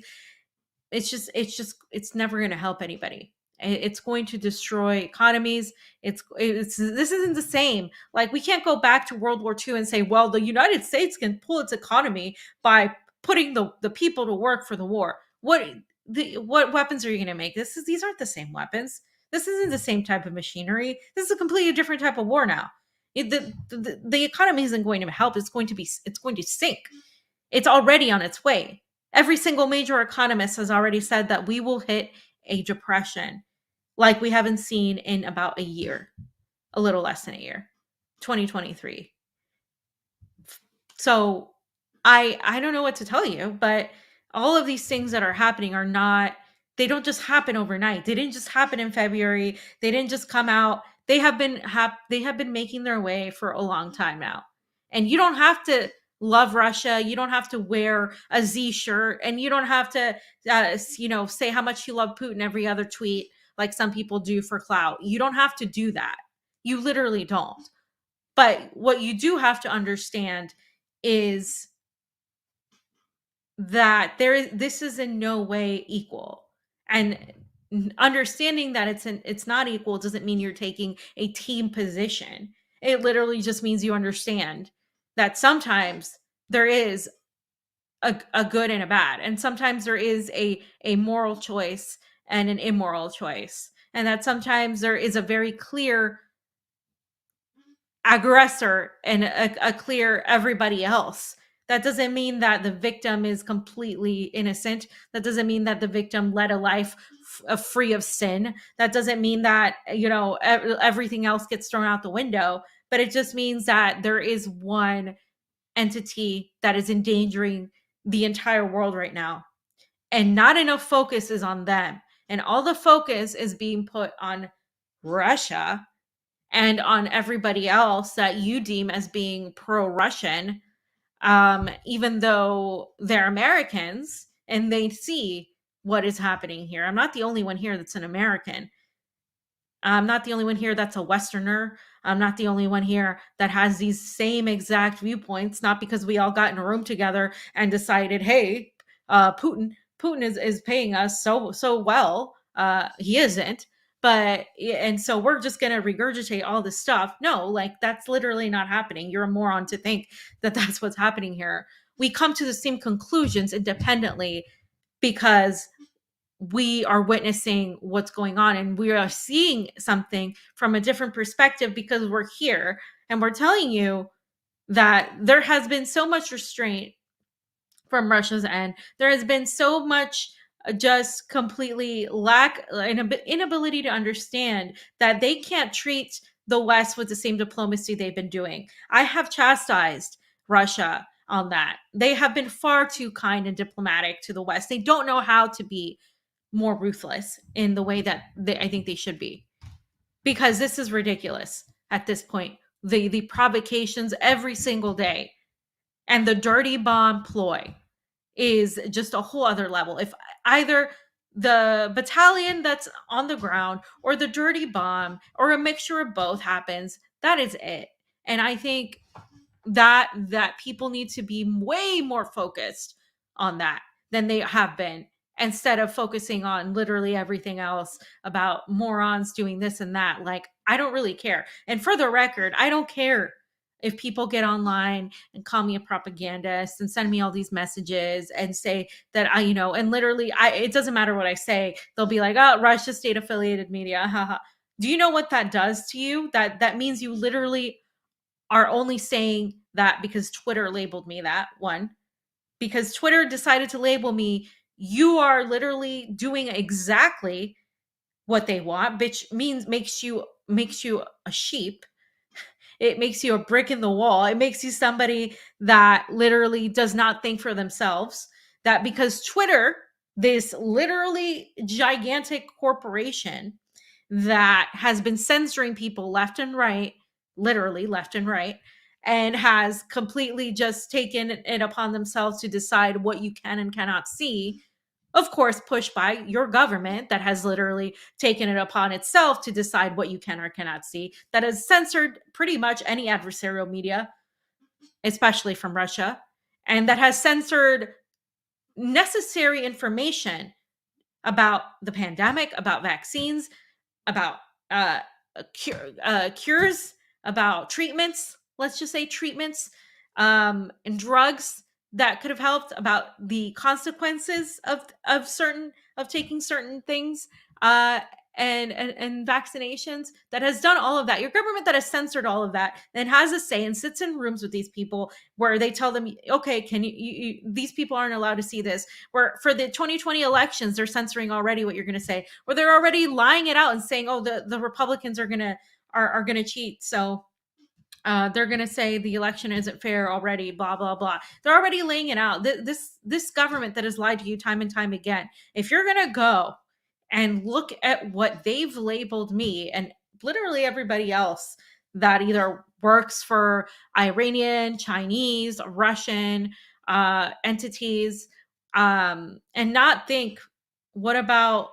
it's never going to help anybody. It's going to destroy economies. It's this isn't the same. Like we can't go back to World War II and say, well, the United States can pull its economy by putting the people to work for the war. What weapons are you going to make? These aren't the same weapons. This isn't the same type of machinery. This is a completely different type of war now. The economy isn't going to help. It's going to sink. It's already on its way. Every single major economist has already said that we will hit a depression like we haven't seen in about a year, a little less than a year, 2023. So I don't know what to tell you, but all of these things that are happening they don't just happen overnight. They didn't just happen in February. They didn't just come out. They have been making their way for a long time now. And you don't have to love Russia. You don't have to wear a Z shirt, and you don't have to, say how much you love Putin every other tweet like some people do for clout. You don't have to do that. You literally don't. But what you do have to understand is that this is in no way equal. And understanding that it's not equal doesn't mean you're taking a team position. It literally just means you understand that sometimes there is a good and a bad, and sometimes there is a moral choice and an immoral choice, and that sometimes there is a very clear aggressor and a clear everybody else. That doesn't mean that the victim is completely innocent. That doesn't mean that the victim led a life free of sin. That doesn't mean that, everything else gets thrown out the window. But it just means that there is one entity that is endangering the entire world right now. And not enough focus is on them. And all the focus is being put on Russia and on everybody else that you deem as being pro-Russian, even though they're Americans and they see what is happening here. I'm not the only one here that's an American. I'm not the only one here that's a Westerner. I'm not the only one here that has these same exact viewpoints, not because we all got in a room together and decided, hey, Putin is paying us so well. He isn't. And so we're just going to regurgitate all this stuff. No, like that's literally not happening. You're a moron to think that that's what's happening here. We come to the same conclusions independently because we are witnessing what's going on, and we are seeing something from a different perspective because we're here and we're telling you that there has been so much restraint from Russia's end. There has been so much just completely inability to understand that they can't treat the West with the same diplomacy they've been doing. I have chastised Russia on that. They have been far too kind and diplomatic to the West. They don't know how to be more ruthless in the way that I think they should be, because this is ridiculous at this point. The provocations every single day and the dirty bomb ploy is just a whole other level. If either the battalion that's on the ground or the dirty bomb or a mixture of both happens, that is it. And I think that people need to be way more focused on that than they have been, instead of focusing on literally everything else about morons doing this and that. Like, I don't really care. And for the record, I don't care if people get online and call me a propagandist and send me all these messages and say that I, and literally it doesn't matter what I say, they'll be like, oh, Russia state affiliated media. Haha. Do you know what that does to you? That means you literally are only saying that because Twitter labeled me that. One, because Twitter decided to label me, you are literally doing exactly what they want, which means makes you a sheep. It makes you a brick in the wall. It makes you somebody that literally does not think for themselves. That because Twitter, this literally gigantic corporation that has been censoring people left and right, literally left and right, and has completely just taken it upon themselves to decide what you can and cannot see, of course, pushed by your government that has literally taken it upon itself to decide what you can or cannot see, that has censored pretty much any adversarial media, especially from Russia, and that has censored necessary information about the pandemic, about vaccines, about cures, about treatments, let's just say treatments, and drugs that could have helped, about the consequences of taking certain things, uh, and vaccinations, that has done all of that. Your government that has censored all of that and has a say and sits in rooms with these people where they tell them, okay, can these people aren't allowed to see this. Where for the 2020 elections, they're censoring already what you're going to say, or they're already lying it out and saying, oh, the Republicans are gonna cheat, so they're going to say the election isn't fair already, blah blah blah. They're already laying it out. This government that has lied to you time and time again, if you're going to go and look at what they've labeled me and literally everybody else that either works for Iranian, Chinese, Russian entities, and not think, what about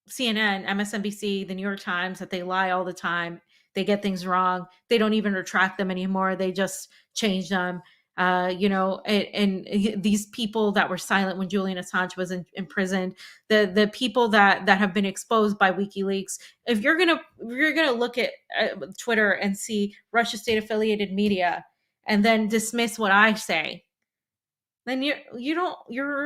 CNN, MSNBC, the New York Times, that they lie all the time. They get things wrong. They don't even retract them anymore. They just change them. And these people that were silent when Julian Assange was imprisoned, the people that have been exposed by WikiLeaks. If you're gonna look at Twitter and see Russia state affiliated media and then dismiss what I say, then you're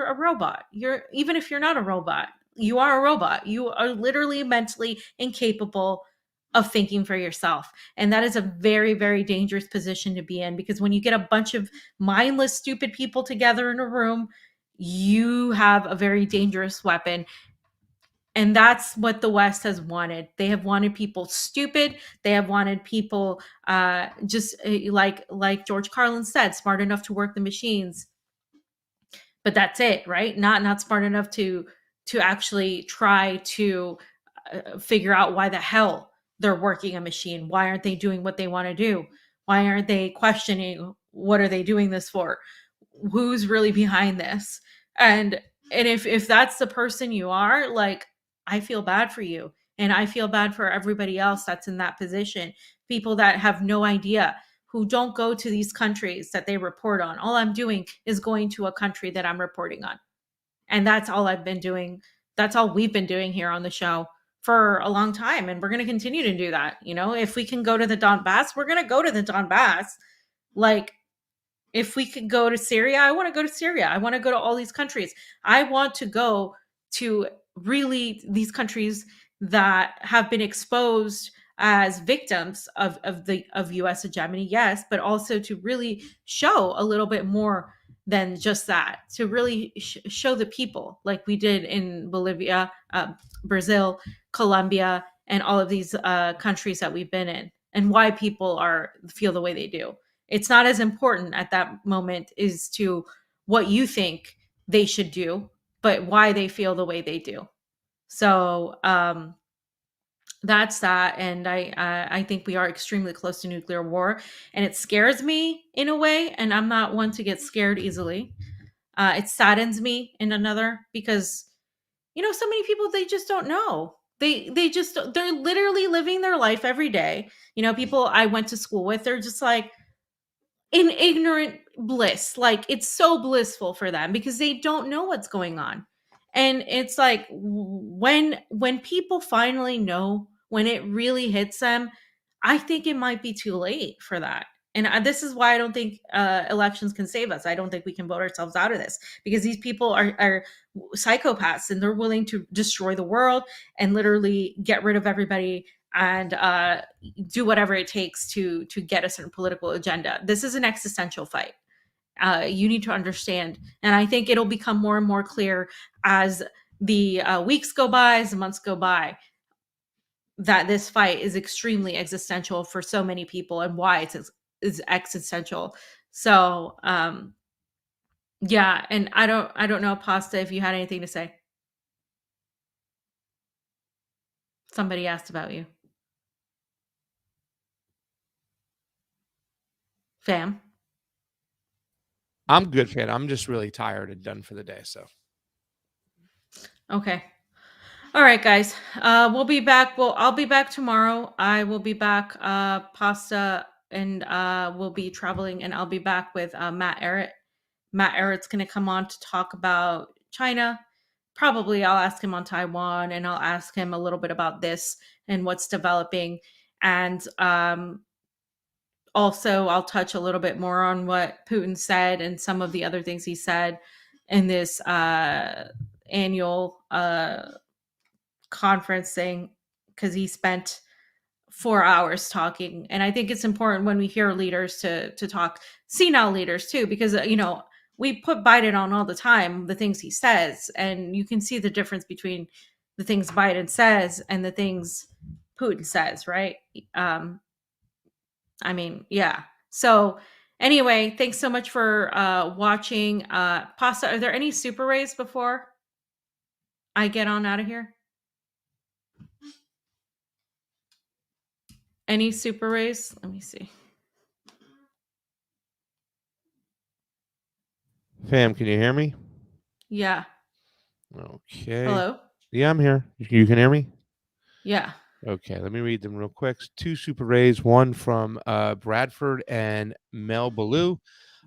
a robot. Even if you're not a robot, you are a robot. You are literally mentally incapable of thinking for yourself. And that is a very, very dangerous position to be in, because when you get a bunch of mindless, stupid people together in a room, you have a very dangerous weapon. And that's what the West has wanted. They have wanted people stupid. They have wanted people just like George Carlin said, smart enough to work the machines, but that's it, right? Not smart enough to actually try to figure out why the hell they're working a machine. Why aren't they doing what they want to do? Why aren't they questioning, what are they doing this for? Who's really behind this? And if that's the person you are, like, I feel bad for you, and I feel bad for everybody else that's in that position. People that have no idea, who don't go to these countries that they report on. All I'm doing is going to a country that I'm reporting on. And that's all I've been doing. That's all we've been doing here on the show for a long time. And we're going to continue to do that. If we can go to the Donbass, we're going to go to the Donbass. Like, if we could go to Syria, I want to go to Syria. I want to go to all these countries. I want to go to really these countries that have been exposed as victims of US hegemony, yes, but also to really show a little bit more than just that, to really show the people, like we did in Bolivia, Brazil, Colombia, and all of these countries that we've been in, and why people feel the way they do. It's not as important at that moment as to what you think they should do, but why they feel the way they do. So that's that. And I think we are extremely close to nuclear war, and it scares me in a way. And I'm not one to get scared easily. It saddens me in another, because so many people, they just don't know. They're literally living their life every day. People I went to school with, they're just like in ignorant bliss. Like, it's so blissful for them because they don't know what's going on. And it's like, when people finally know, when it really hits them, I think it might be too late for that. this is why I don't think elections can save us. I don't think we can vote ourselves out of this, because these people are psychopaths, and they're willing to destroy the world and literally get rid of everybody and do whatever it takes to get a certain political agenda. This is an existential fight. You need to understand, and I think it'll become more and more clear as the weeks go by, as the months go by, that this fight is extremely existential for so many people, and why it's existential. So yeah, and I don't know, Pasta, if you had anything to say. Somebody asked about you. Fam. I'm good, fan. I'm just really tired and done for the day. So Okay. All right, guys. We'll be back. I'll be back tomorrow. I will be back. Pasta and we'll be traveling, and I'll be back with Matt Errett. Matt Errett's going to come on to talk about China. Probably I'll ask him on Taiwan, and I'll ask him a little bit about this and what's developing. And also, I'll touch a little bit more on what Putin said and some of the other things he said in this annual conference thing, because he spent 4 hours talking. And I think it's important when we hear leaders to talk, senile leaders too, because we put Biden on all the time, the things he says, and you can see the difference between the things Biden says and the things Putin says, right? I mean, yeah. So anyway, thanks so much for watching. Pasta, are there any super rays before I get on out of here? Any super rays? Let me see. fam, can you hear me? Yeah. Okay. Hello? Yeah, I'm here. You can hear me? Yeah. Okay, let me read them real quick. 2 super rays, one from Bradford and Mel Ballou.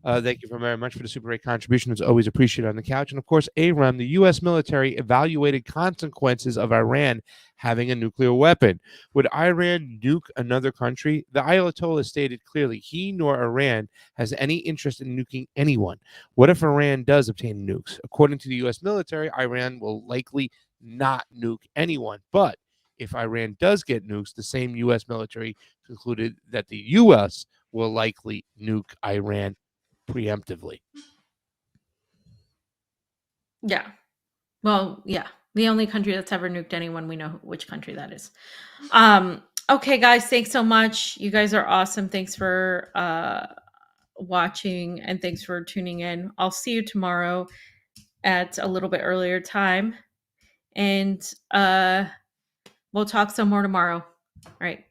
Thank you very much for the super ray contribution. It's always appreciated on the couch. And of course, ARAM, the U.S. military evaluated consequences of Iran having a nuclear weapon. Would Iran nuke another country? The Ayatollah stated clearly he nor Iran has any interest in nuking anyone. What if Iran does obtain nukes? According to the U.S. military, Iran will likely not nuke anyone. But if Iran does get nukes, the same U.S. military concluded that the U.S. will likely nuke Iran preemptively. Yeah. Well, yeah. The only country that's ever nuked anyone, we know which country that is. Okay, guys, thanks so much. You guys are awesome. Thanks for watching, and thanks for tuning in. I'll see you tomorrow at a little bit earlier time. And we'll talk some more tomorrow. All right.